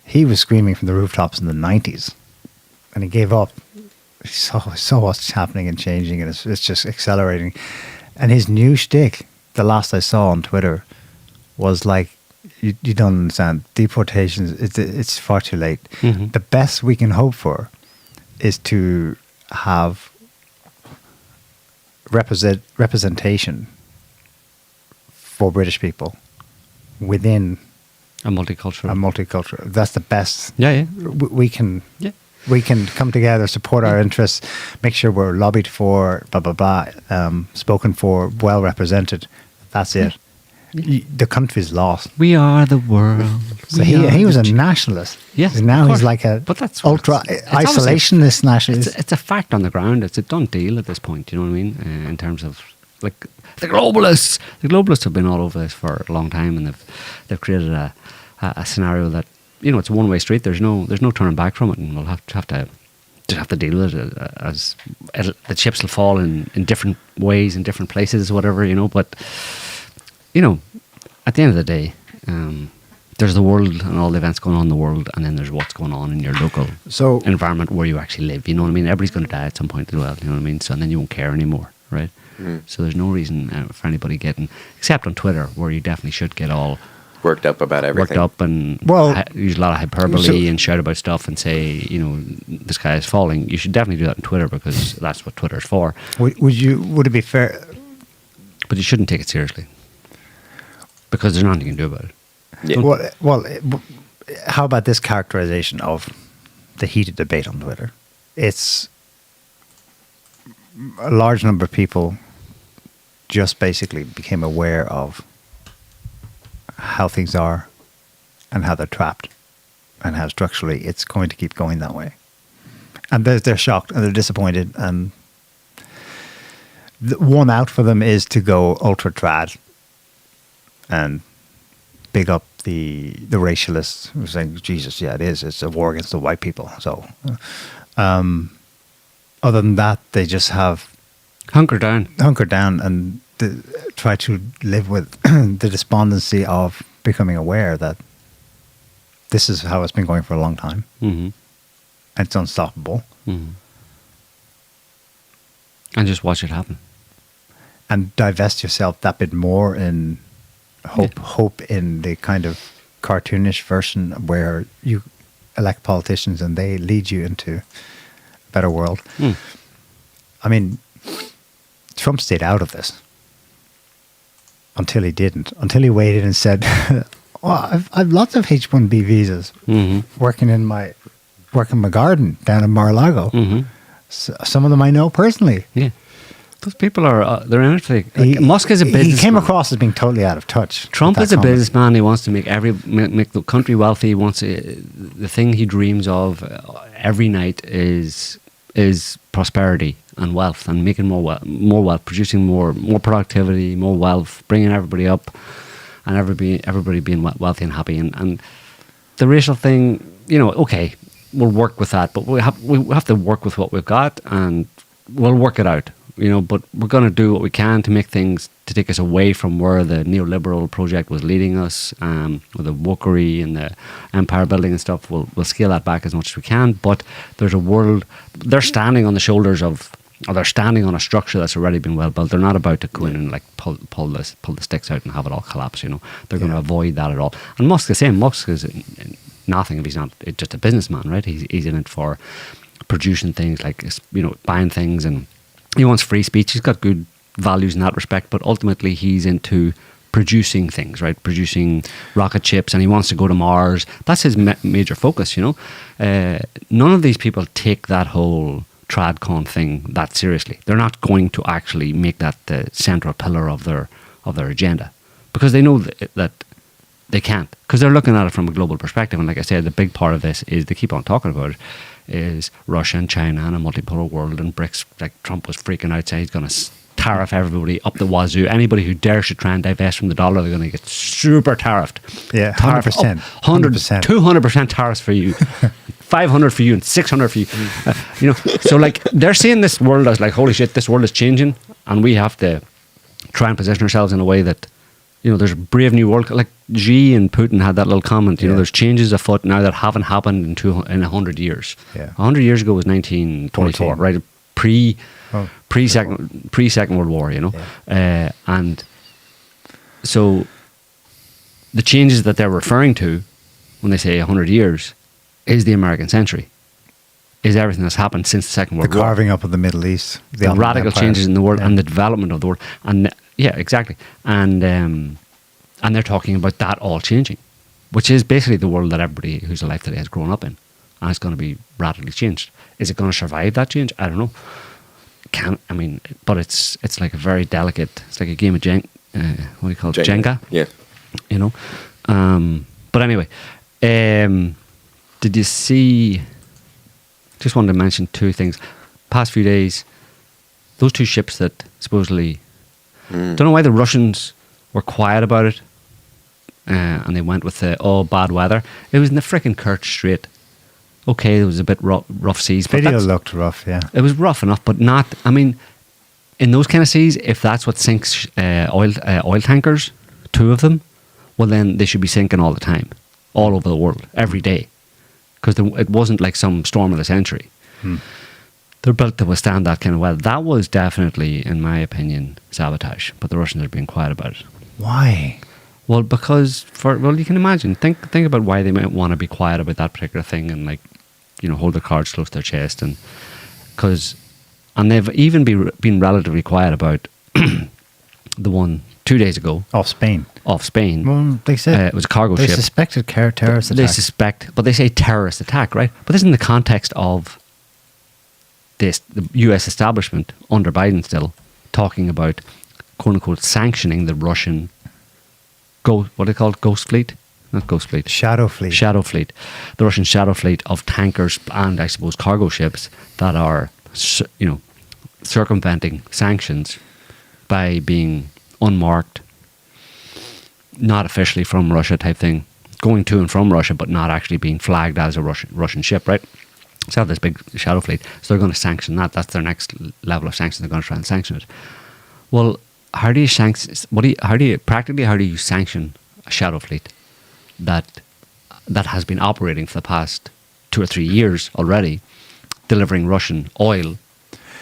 He was screaming from the rooftops in the 90s, and he gave up. He saw what's happening and changing, and it's just accelerating. And his new shtick, the last I saw on Twitter, was like, you don't understand. Deportations, it's far too late. Mm-hmm. The best we can hope for is to have representation for British people within A multicultural. a multicultural. That's the best. Yeah. We can. Yeah. We can come together, support our interests, make sure we're lobbied for, blah, blah, blah, spoken for, well represented. That's it. The country's lost. We are the world. So he was a nationalist. Yeah, And now of he's course. like a But that's what ultra it's obviously- isolationist nationalist. It's a fact on the ground. It's a done deal at this point. You know what I mean? In terms of like the globalists. The globalists have been all over this for a long time, and they've created a scenario that, it's a one-way street. There's no turning back from it, and we'll have to deal with it as the chips will fall in different ways in different places, whatever. But at the end of the day, there's the world and all the events going on in the world, and then there's what's going on in your local environment where you actually live. You know what I mean? Everybody's going to die at some point as well. You know what I mean? So and then you won't care anymore, right? So there's no reason for anybody getting, except on Twitter, where you definitely should get all Worked up about everything. worked up and use a lot of hyperbole and shout about stuff and say, the sky is falling. You should definitely do that on Twitter because that's what Twitter's for. Would it be fair? But you shouldn't take it seriously because there's nothing you can do about it. Yeah. Well, how about this characterization of the heated debate on Twitter? It's a large number of people just basically became aware of how things are and how they're trapped and how structurally it's going to keep going that way. And they're shocked and they're disappointed, and the one out for them is to go ultra trad and big up the racialists who are saying, Jesus, yeah, it's a war against the white people. So other than that, they just have Hunker down. and try to live with the despondency of becoming aware that this is how it's been going for a long time. Mm-hmm. And it's unstoppable. Mm-hmm. And just watch it happen. And divest yourself that bit more in hope in the kind of cartoonish version where you elect politicians and they lead you into a better world. Mm. I mean, Trump stayed out of this until he didn't. Until he waited and said, "Oh, I've lots of H-1B visas working in my garden down in Mar-a-Lago. Mm-hmm. So, some of them I know personally." Yeah. Those people are, they're in it for Musk is a businessman. He came across as being totally out of touch. Trump with is that a comment. businessman. He wants to make the country wealthy. He wants the thing he dreams of every night is prosperity and wealth, and making more wealth, producing more productivity, more wealth, bringing everybody up, and everybody being wealthy and happy. And the racial thing, okay, we'll work with that, but we have to work with what we've got, and we'll work it out. But we're going to do what we can to make things, to take us away from where the neoliberal project was leading us, with the wokery and the empire building and stuff. We'll scale that back as much as we can. But there's a world, they're standing on the shoulders of, or they're standing on a structure that's already been well built. They're not about to go in and pull the sticks out and have it all collapse. They're going to avoid that at all. And Musk the same. Musk is nothing if he's not just a businessman, right? He's in it for producing things like buying things, and he wants free speech. He's got good values in that respect, but ultimately he's into producing things, right? Producing rocket ships, and he wants to go to Mars. That's his major focus, None of these people take that whole tradcon thing that seriously. They're not going to actually make that the central pillar of their agenda, because they know that they can't, because they're looking at it from a global perspective. And like I said, the big part of this is, they keep on talking about it, is Russia and China and a multipolar world and BRICS. Like Trump was freaking out, saying he's going to tariff everybody up the wazoo. Anybody who dares to try and divest from the dollar, they're going to get super tariffed. Yeah, 100%. 200% tariffs for you. 500 for you and 600 for you. So like they're seeing this world as like, holy shit, this world is changing, and we have to try and position ourselves in a way that, there's a brave new world. Like Xi and Putin had that little comment, there's changes afoot now that haven't happened in 100 years. Yeah. 100 years ago was 1924, 14. right? Pre-Second World War, and so the changes that they're referring to when they say 100 years is the American century, is everything that's happened since the Second World The War. carving up of the Middle East. The radical changes in the world, Yeah. and the development of the world. And yeah, exactly. And they're talking about that all changing, which is basically the world that everybody who's alive today has grown up in. And it's going to be radically changed. Is it going to survive that change? I don't know. But it's like a very delicate, it's like a game of what do you call it? Jenga. Yeah. But anyway, did you see, just wanted to mention two things. Past few days, those two ships that supposedly, don't know why the Russians were quiet about it, and they went with bad weather. It was in the frickin' Kerch Strait. Okay, it was a bit rough seas. But Video looked rough, yeah. it was rough enough, but not, in those kind of seas, if that's what sinks oil tankers, two of them, well then they should be sinking all the time, all over the world, every day. Because it wasn't like some storm of the century. They're built to withstand that kind of weather. That was definitely, in my opinion, sabotage. But the Russians are being quiet about it. Why? Well, because you can imagine. Think about why they might want to be quiet about that particular thing, and hold their cards close to their chest, and they've even been relatively quiet about the one 2 days ago Off Spain. Well, they said it was a cargo they ship. suspected terrorist attack. They suspect, but they say terrorist attack, right? But this is in the context of the US establishment under Biden still talking about, quote unquote, sanctioning the Russian what are they called? Ghost fleet? Not ghost fleet. Shadow fleet. Shadow fleet. The Russian shadow fleet of tankers and, I suppose, cargo ships that are, circumventing sanctions by being unmarked, not officially from Russia type thing, going to and from Russia, but not actually being flagged as a Russian ship, right? So they have this big shadow fleet. So they're going to sanction that. That's their next level of sanction. They're going to try and sanction it. Well, how do you sanction? How do you sanction a shadow fleet that has been operating for the past 2 or 3 years already, delivering Russian oil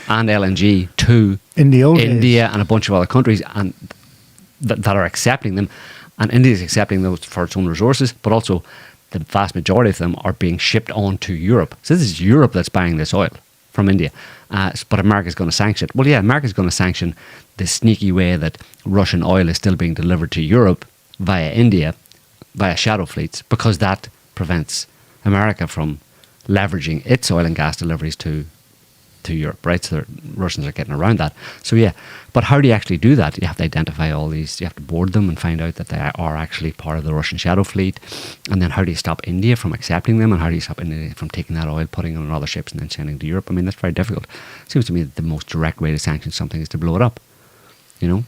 and LNG to In the old India days. and a bunch of other countries, and that are accepting them, and India is accepting those for its own resources, but also the vast majority of them are being shipped on to Europe. So this is Europe that's buying this oil from India. But America's going to sanction it. Well, yeah, America's going to sanction the sneaky way that Russian oil is still being delivered to Europe via India, via shadow fleets, because that prevents America from leveraging its oil and gas deliveries to Europe, right? So the Russians are getting around that. So yeah, but how do you actually do that? You have to identify all these, you have to board them and find out that they are actually part of the Russian shadow fleet. And then how do you stop India from accepting them? And how do you stop India from taking that oil, putting it on other ships and then sending to Europe? I mean, that's very difficult. It seems to me that the most direct way to sanction something is to blow it up, you know?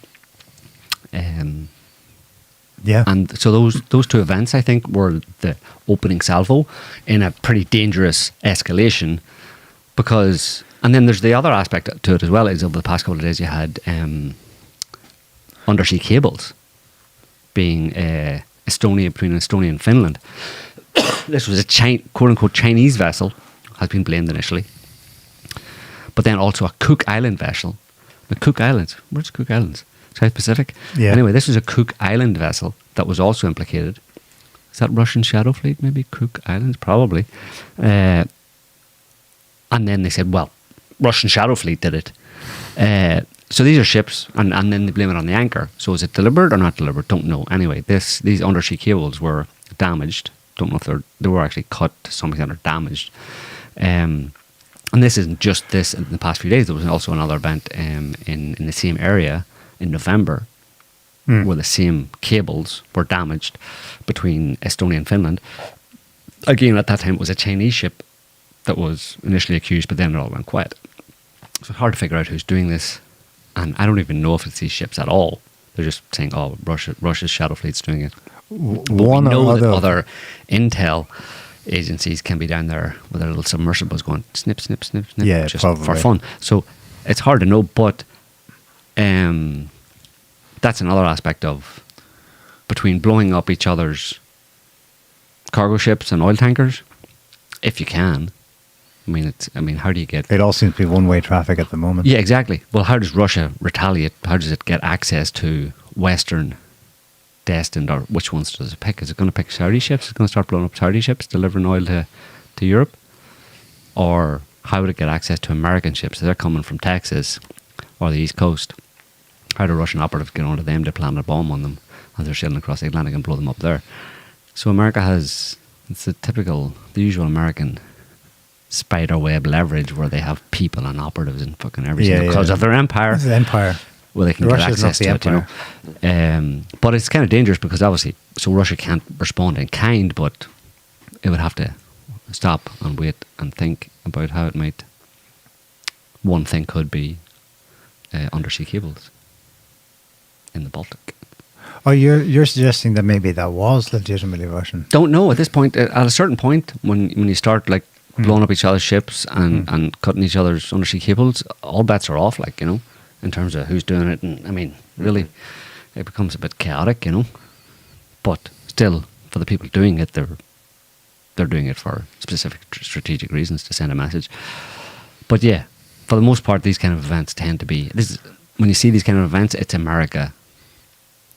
Yeah. And so those two events, I think, were the opening salvo in a pretty dangerous escalation, because, and then there's the other aspect to it as well, is over the past couple of days you had undersea cables being between Estonia and Finland. This was a quote-unquote Chinese vessel, has been blamed initially, but then also a Cook Island vessel. The Cook Islands, where's Cook Islands? South Pacific. Yeah. Anyway, this was a Cook Island vessel that was also implicated. Is that Russian shadow fleet? Maybe Cook Islands, probably. And then they said, well, Russian shadow fleet did it. So these are ships, and then they blame it on the anchor. So is it deliberate or not deliberate? Don't know. Anyway, these undersea cables were damaged. Don't know if they were actually cut to some extent or damaged. And this isn't just this. In the past few days, there was also another event in the same area in November, where the same cables were damaged between Estonia and Finland. Again, at that time, it was a Chinese ship that was initially accused, but then it all went quiet. So it's hard to figure out who's doing this, and I don't even know if it's these ships at all. They're just saying, "Oh, Russia's shadow fleet's doing it." But we know that other intel agencies can be down there with their little submersibles going snip, snip, snip, snip, Yeah, just probably. for fun. So it's hard to know, but that's another aspect of between blowing up each other's cargo ships and oil tankers, if you can. I mean, how do you get? It all seems to be one-way traffic at the moment. Yeah, exactly. Well, how does Russia retaliate? How does it get access to Western destined, or which ones does it pick? Is it going to pick Saudi ships? Is it going to start blowing up Saudi ships, delivering oil to Europe? Or how would it get access to American ships? They're coming from Texas or the East Coast. How do Russian operatives get onto them to plant a bomb on them as they're sailing across the Atlantic and blow them up there? So America it's the usual American spider web leverage, where they have people and operatives and fucking everything because of their empire. It's the empire. Well, they can Russia's get access not to the it, you know. But it's kind of dangerous because obviously, so Russia can't respond in kind, but it would have to stop and wait and think about how it might. One thing could be undersea cables in the Baltic. Oh, you're suggesting that maybe that was legitimately Russian? Don't know at this point. At a certain point, when you start like blowing up each other's ships and cutting each other's undersea cables, all bets are off. Like, you know, in terms of who's doing it, and I mean, really, it becomes a bit chaotic, you know. But still, for the people doing it, they're doing it for specific strategic reasons to send a message. But yeah, for the most part, these kind of events tend to be when you see these kind of events, it's America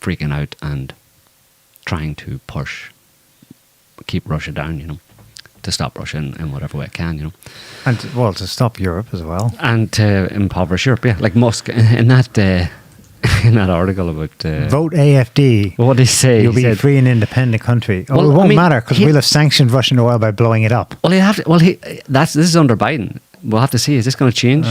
freaking out and trying to keep Russia down, you know, to stop Russia in whatever way it can, you know. And, well, to stop Europe as well. And to impoverish Europe, yeah. Like Musk, in that article about... Vote AFD. What did he say? You'll He be a said, free and independent country. Oh, Well, it I won't mean, matter because we'll have sanctioned Russian oil by blowing it up. Well, this is under Biden. We'll have to see. Is this going to change?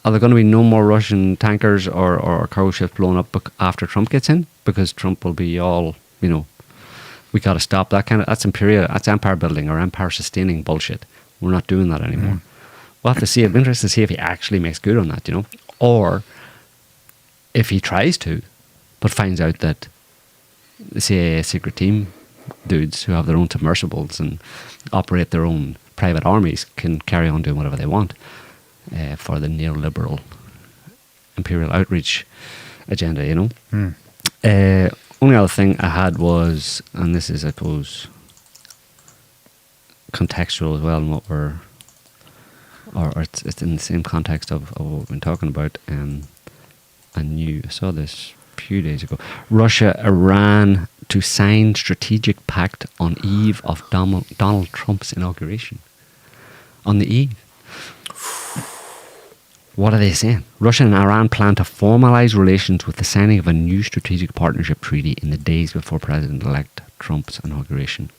Are there going to be no more Russian tankers or cargo ships blown up after Trump gets in? Because Trump will be all, you know, we got to stop that that's empire building or empire sustaining bullshit. We're not doing that anymore. We'll have to see. It'd be interesting to see if he actually makes good on that, you know, or if he tries to, but finds out that the CIA secret team dudes who have their own submersibles and operate their own private armies can carry on doing whatever they want for the neoliberal imperial outreach agenda, you know. Only other thing I had was, and this is, I suppose, contextual as well, and what we're, or it's in the same context of what we've been talking about. I saw this a few days ago. Russia, Iran to sign strategic pact on eve of Donald Trump's inauguration. On the eve. What are they saying? Russia and Iran plan to formalise relations with the signing of a new strategic partnership treaty in the days before President-elect Trump's inauguration.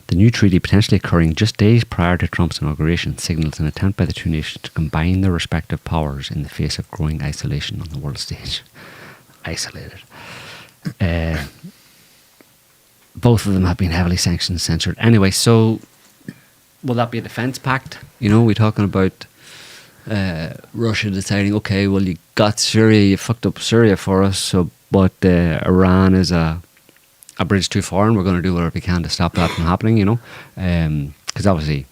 The new treaty, potentially occurring just days prior to Trump's inauguration, signals an attempt by the two nations to combine their respective powers in the face of growing isolation on the world stage. Isolated. Both of them have been heavily sanctioned and censored. Anyway, so will that be a defence pact? You know, we're talking about Russia deciding, okay, well, you got Syria, you fucked up Syria for us, so but Iran is a bridge too far, and we're going to do whatever we can to stop that from happening, you know? Because obviously,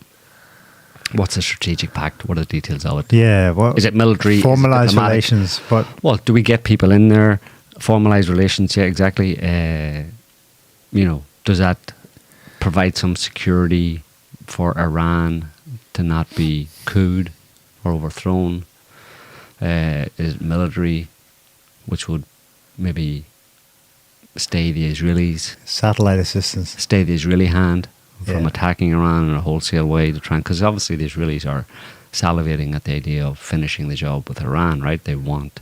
what's a strategic pact? What are the details of it? Yeah, well, is it military? Formalised relations, but... Well, do we get people in there? Formalised relations, yeah, exactly. You know, does that provide some security for Iran to not be couped or overthrown? Is it military, which would maybe stay the Israelis, satellite assistance, stay the Israeli hand from attacking Iran in a wholesale way to try, because obviously the Israelis are salivating at the idea of finishing the job with Iran, right? They want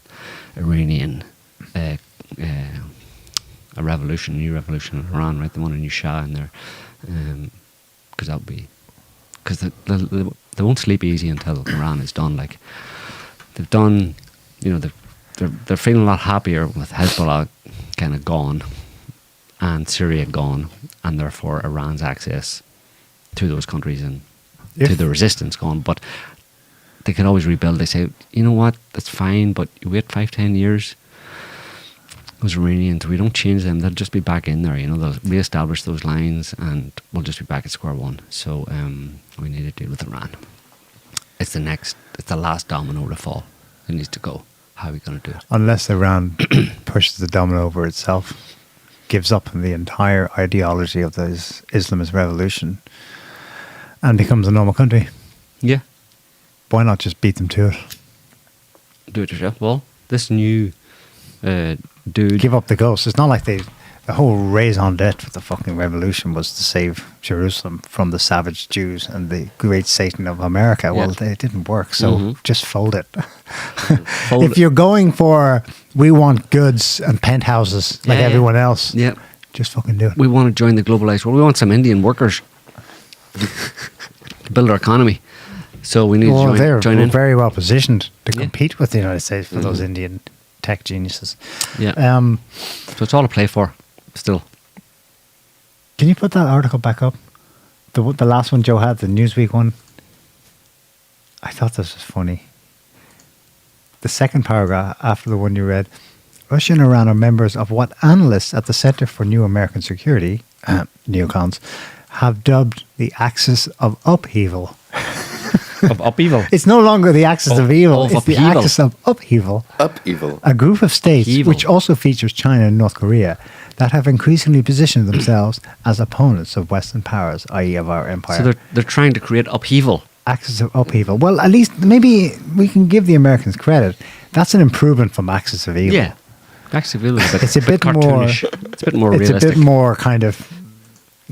Iranian a revolution, a new revolution in Iran, right? They want a new Shah in there, because that would be, because they won't sleep easy until Iran is done. Like they've done, you know, they're feeling a lot happier with Hezbollah kind of gone and Syria gone, and therefore Iran's access to those countries and to the resistance gone. But they can always rebuild. They say, you know what, that's fine, but you wait 5-10 years, those Iranians, we don't change them, they'll just be back in there, you know, they'll re-establish those lines and we'll just be back at square one. So we need to deal with Iran. It's the last domino to fall. It needs to go. How are we going to do it? Unless Iran pushes the domino over itself, gives up the entire ideology of the Islamist revolution and becomes a normal country. Yeah. Why not just beat them to it? Do it yourself. Well, this new dude... Give up the ghost. It's not like the whole raison d'etre for the fucking revolution was to save Jerusalem from the savage Jews and the great Satan of America. Yeah. Well, it didn't work, so just fold it. If you're going for, we want goods and penthouses like everyone else, just fucking do it. We want to join the globalized world. We want some Indian workers to build our economy. So we need to join in. We're very well positioned to compete with the United States for those Indian tech geniuses. Yeah. So it's all to play for. Still, can you put that article back up? The last one Joe had, the Newsweek one. I thought this was funny. The second paragraph after the one you read: Russia and Iran are members of what analysts at the Center for New American Security, neocons, have dubbed the axis of upheaval. Of upheaval. It's no longer the axis of evil. It's upheaval. The axis of upheaval. Upheaval. A group of states, which also features China and North Korea, that have increasingly positioned themselves as opponents of Western powers, i.e. of our empire. So they're trying to create upheaval. Axis of upheaval. Well, at least maybe we can give the Americans credit. That's an improvement from axis of evil. Yeah. Axis of evil is it's a bit more. It's a bit more realistic. It's a bit more kind of.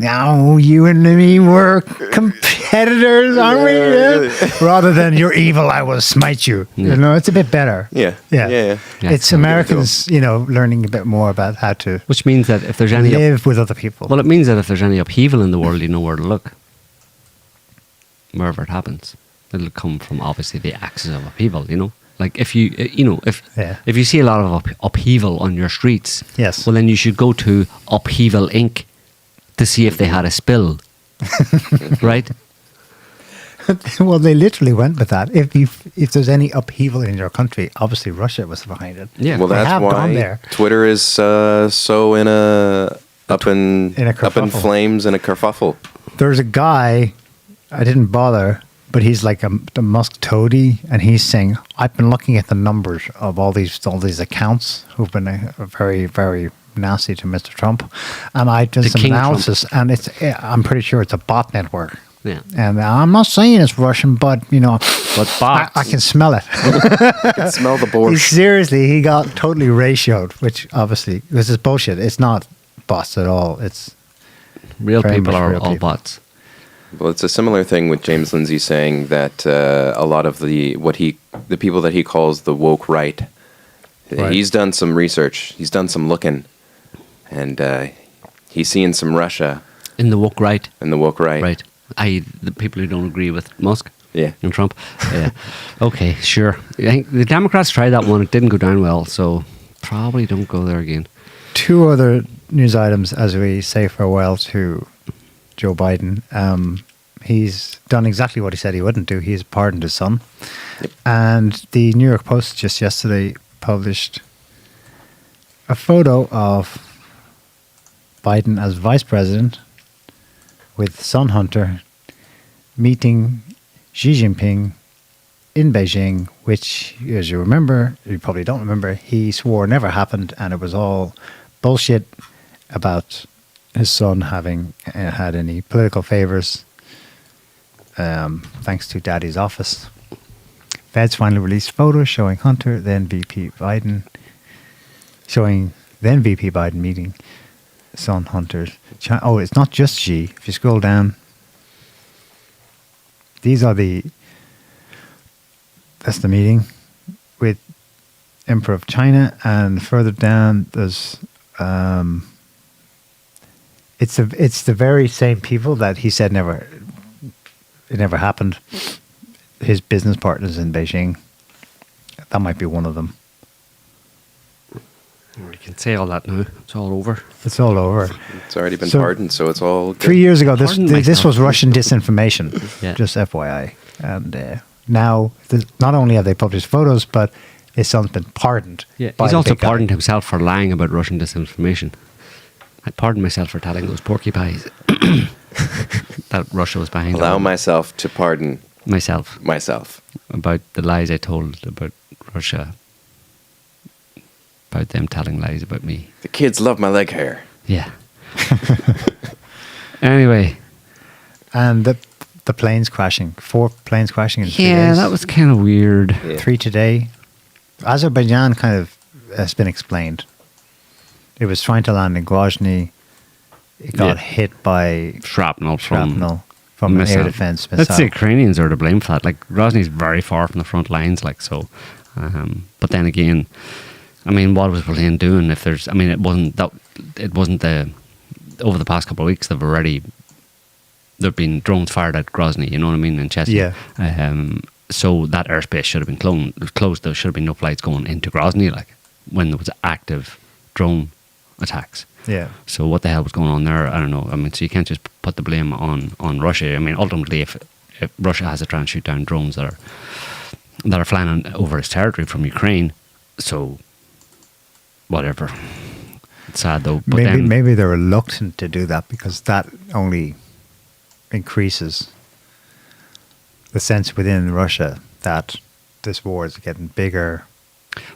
Now you and me were competitors, aren't we? Yeah. Rather than you're evil, I will smite you. Yeah. You know, it's a bit better. Yeah. It's Americans, you know, learning a bit more about how to. Which means that if there's any live with other people. Well, it means that if there's any upheaval in the world, you know where to look. Wherever it happens, it'll come from obviously the axis of upheaval. You know, like if you you see a lot of upheaval on your streets, yes, well then you should go to Upheaval Inc. to see if they had a spill, right? Well, they literally went with that. If there's any upheaval in your country, obviously Russia was behind it. Yeah, well, that's why Twitter is so up in flames and a kerfuffle. There's a guy, I didn't bother, but he's like the Musk toady, and he's saying, I've been looking at the numbers of all these accounts who've been very, very nasty to Mr. Trump, and I did some King analysis, and I'm pretty sure it's a bot network. Yeah. And I'm not saying it's Russian, but But bots. I can smell it. Smell the borscht. Seriously, he got totally ratioed, which obviously this is bullshit. It's not bots at all. It's Real very people much are real all people. bots. Well, it's a similar thing with James Lindsay saying that a lot of the people that he calls the woke right, he's done some research, he's done some looking, and he's seeing some Russia In the woke right. in the woke right. Right. The people who don't agree with Musk Yeah. and Trump. Yeah. Okay, sure. I think the Democrats tried that one. It didn't go down well, so probably don't go there again. 2 other news items as we say farewell to Joe Biden. He's done exactly what he said he wouldn't do. He's pardoned his son. And the New York Post just yesterday published a photo of Biden as vice president with son Hunter meeting Xi Jinping in Beijing, which, as you remember, you probably don't remember, he swore never happened, and it was all bullshit about his son having had any political favors, thanks to Daddy's office. Feds finally released photos showing Hunter, then VP Biden, meeting son Hunter's. Oh, it's not just Xi. If you scroll down, that's the meeting with Emperor of China, and further down there's it's the very same people that he said it never happened. His business partners in Beijing. That might be one of them. We can say all that now. It's all over. It's all over. It's already been So, pardoned, so it's all good. 3 years ago, this Pardon myself. was Russian disinformation. Yeah. Just FYI. And now, not only have they published photos, but his son's been pardoned. Yeah. by He's the also big guy. pardoned himself for lying about Russian disinformation. I pardoned myself for telling those porky pies that Russia was behind Allow all myself to pardon myself about the lies I told about Russia, about them telling lies about me. The kids love my leg hair. Yeah. Anyway, And the planes crashing. 4 planes crashing in 3 days. yeah, that was kind of weird. Yeah. 3 today. Azerbaijan kind of has been explained. It was trying to land in Grozny. It got Yeah. hit by Shrapnel from an air missile. defense That's missile. the Ukrainians are to blame for that. Like, Grozny's very far from the front lines, like, so. But then again, I mean, what was Berlin doing if there's, I mean, it wasn't over the past couple of weeks, there've been drones fired at Grozny, you know what I mean, in Chechnya. Yeah. So that airspace should have been closed. There should have been no flights going into Grozny, like, when there was active drone attacks. Yeah. So what the hell was going on there? I don't know. I mean, so you can't just put the blame on Russia. I mean, ultimately, if Russia has to try and shoot down drones that are flying over its territory from Ukraine, so whatever. It's sad though. But Maybe they're reluctant to do that because that only increases the sense within Russia that this war is getting bigger.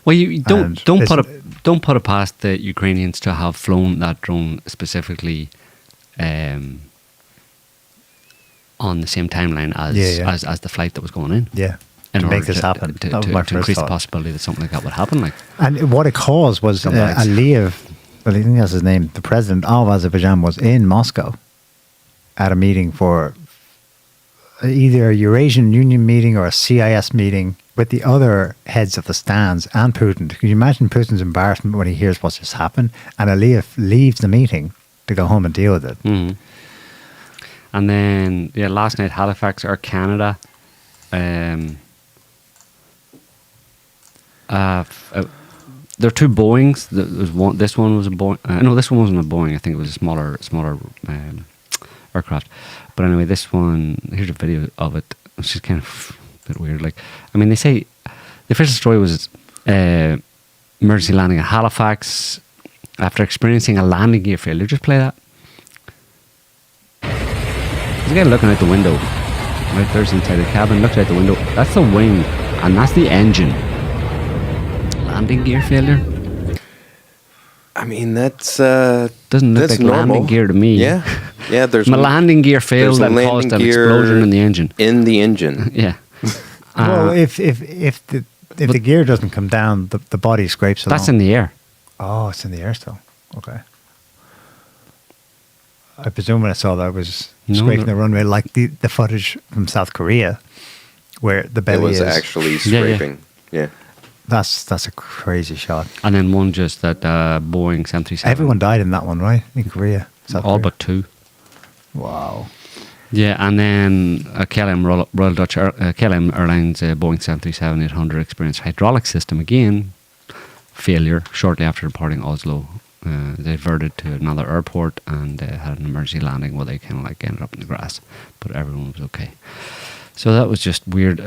well, you don't And don't put it past the Ukrainians to have flown that drone specifically on the same timeline as the flight that was going in. Yeah. In To order make this happen. to That was my to first increase the thought. possibility that something like that would happen. Like, And what it caused was Scumbags. Aliyev, well, I think that's his name, the president of Azerbaijan was in Moscow at a meeting for either a Eurasian Union meeting or a CIS meeting with the other heads of the stands and Putin. Can you imagine Putin's embarrassment when he hears what's just happened? And Aliyev leaves the meeting to go home and deal with it. mhm. And then last night Halifax, Air Canada. There are 2 Boeings. There's one. This one was a Boeing. No, this one wasn't a Boeing. I think it was a smaller aircraft. But anyway, this one. Here's a video of it. It's just kind of a bit weird. Like, I mean, they say the official story was emergency landing at Halifax after experiencing a landing gear failure. Just play that. There's a guy looking out the window. Right there's inside the cabin. Looks out the window. That's the wing, and that's the engine. Landing gear failure. I mean, that's Doesn't look that's like normal. landing gear to me. Yeah, yeah. There's My landing gear failed there's and landing caused an gear explosion in the engine. in the engine. Yeah. Well, if the gear doesn't come down, the body scrapes along. That's in the air. Oh, it's in the air still. Okay. I presume when I saw that, it was No, scraping no. the runway, like the footage from South Korea, where the It belly was is. actually Yeah, yeah. scraping. Yeah. That's a crazy shot. And then one just that Boeing 737. Everyone died in that one, right? In Korea. South All Korea. but two. Wow. Yeah, and then KLM Royal Dutch KLM Airlines Boeing 737-800 experienced hydraulic system again failure shortly after departing Oslo. They diverted to another airport and had an emergency landing where they kind of like ended up in the grass, but everyone was okay. So that was just weird.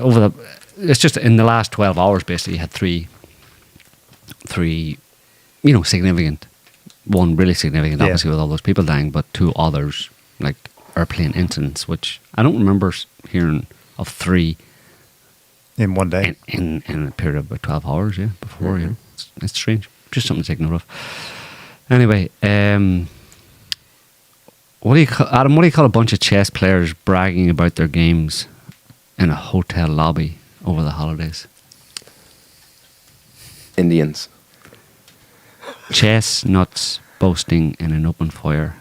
It's just in the last 12 hours, basically, you had three, significant. One really significant, Yeah. obviously, with all those people dying, but two others, like airplane incidents, which I don't remember hearing of three In one day. in a period of about 12 hours, yeah, before, you know. It's strange. Just something to take note of. Anyway, Adam, what do you call a bunch of chess players bragging about their games in a hotel lobby over the holidays? Indians. Chestnuts boasting in an open fire.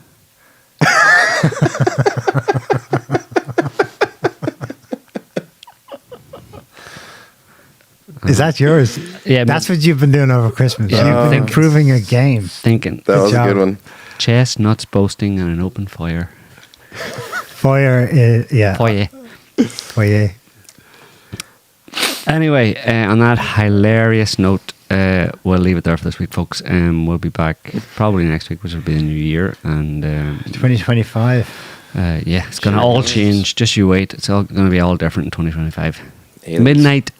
Is that yours? Yeah, That's what you've been doing over Christmas. Yeah, You've been thinking. improving a game. Thinking. That was job. a good one. Chestnuts boasting in an open fire. Fire, yeah. Foyer. Foyer. Anyway, on that hilarious note, we'll leave it there for this week, folks. We'll be back probably next week, which will be the new year. And 2025. yeah, it's going to all change. Just you wait. It's all going to be all different in 2025. Aliens. Midnight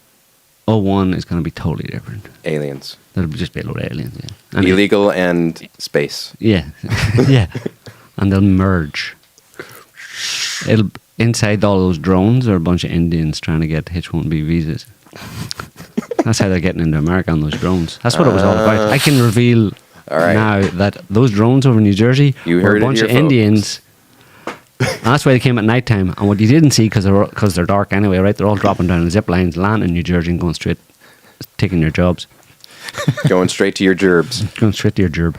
01 is going to be totally different. Aliens. There'll just be a load of aliens. Yeah. Anyway, Illegal and space. yeah, yeah, and they'll merge. It'll inside all those drones are a bunch of Indians trying to get H-1B visas. That's how they're getting into America on those drones. That's what it was all about. I can reveal All right. now that those drones over in New Jersey You were heard a it bunch here, of Indians. And that's why they came at night time. And what you didn't see, because they're dark anyway, right? They're all dropping down zip lines, landing in New Jersey and going straight, taking your jobs. Going straight to your gerbs. Going straight to your gerb.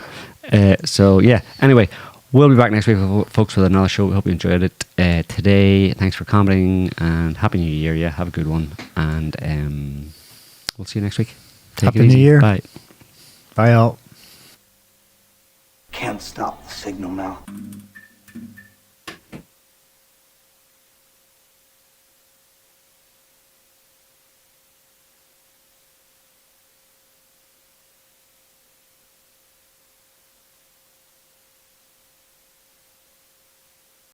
So, yeah. Anyway, we'll be back next week, folks, with another show. We hope you enjoyed it. Today, thanks for commenting and Happy New Year. Yeah, have a good one. And we'll see you next week. Take Happy it easy. New Year. Bye. Bye all. Can't stop the signal now.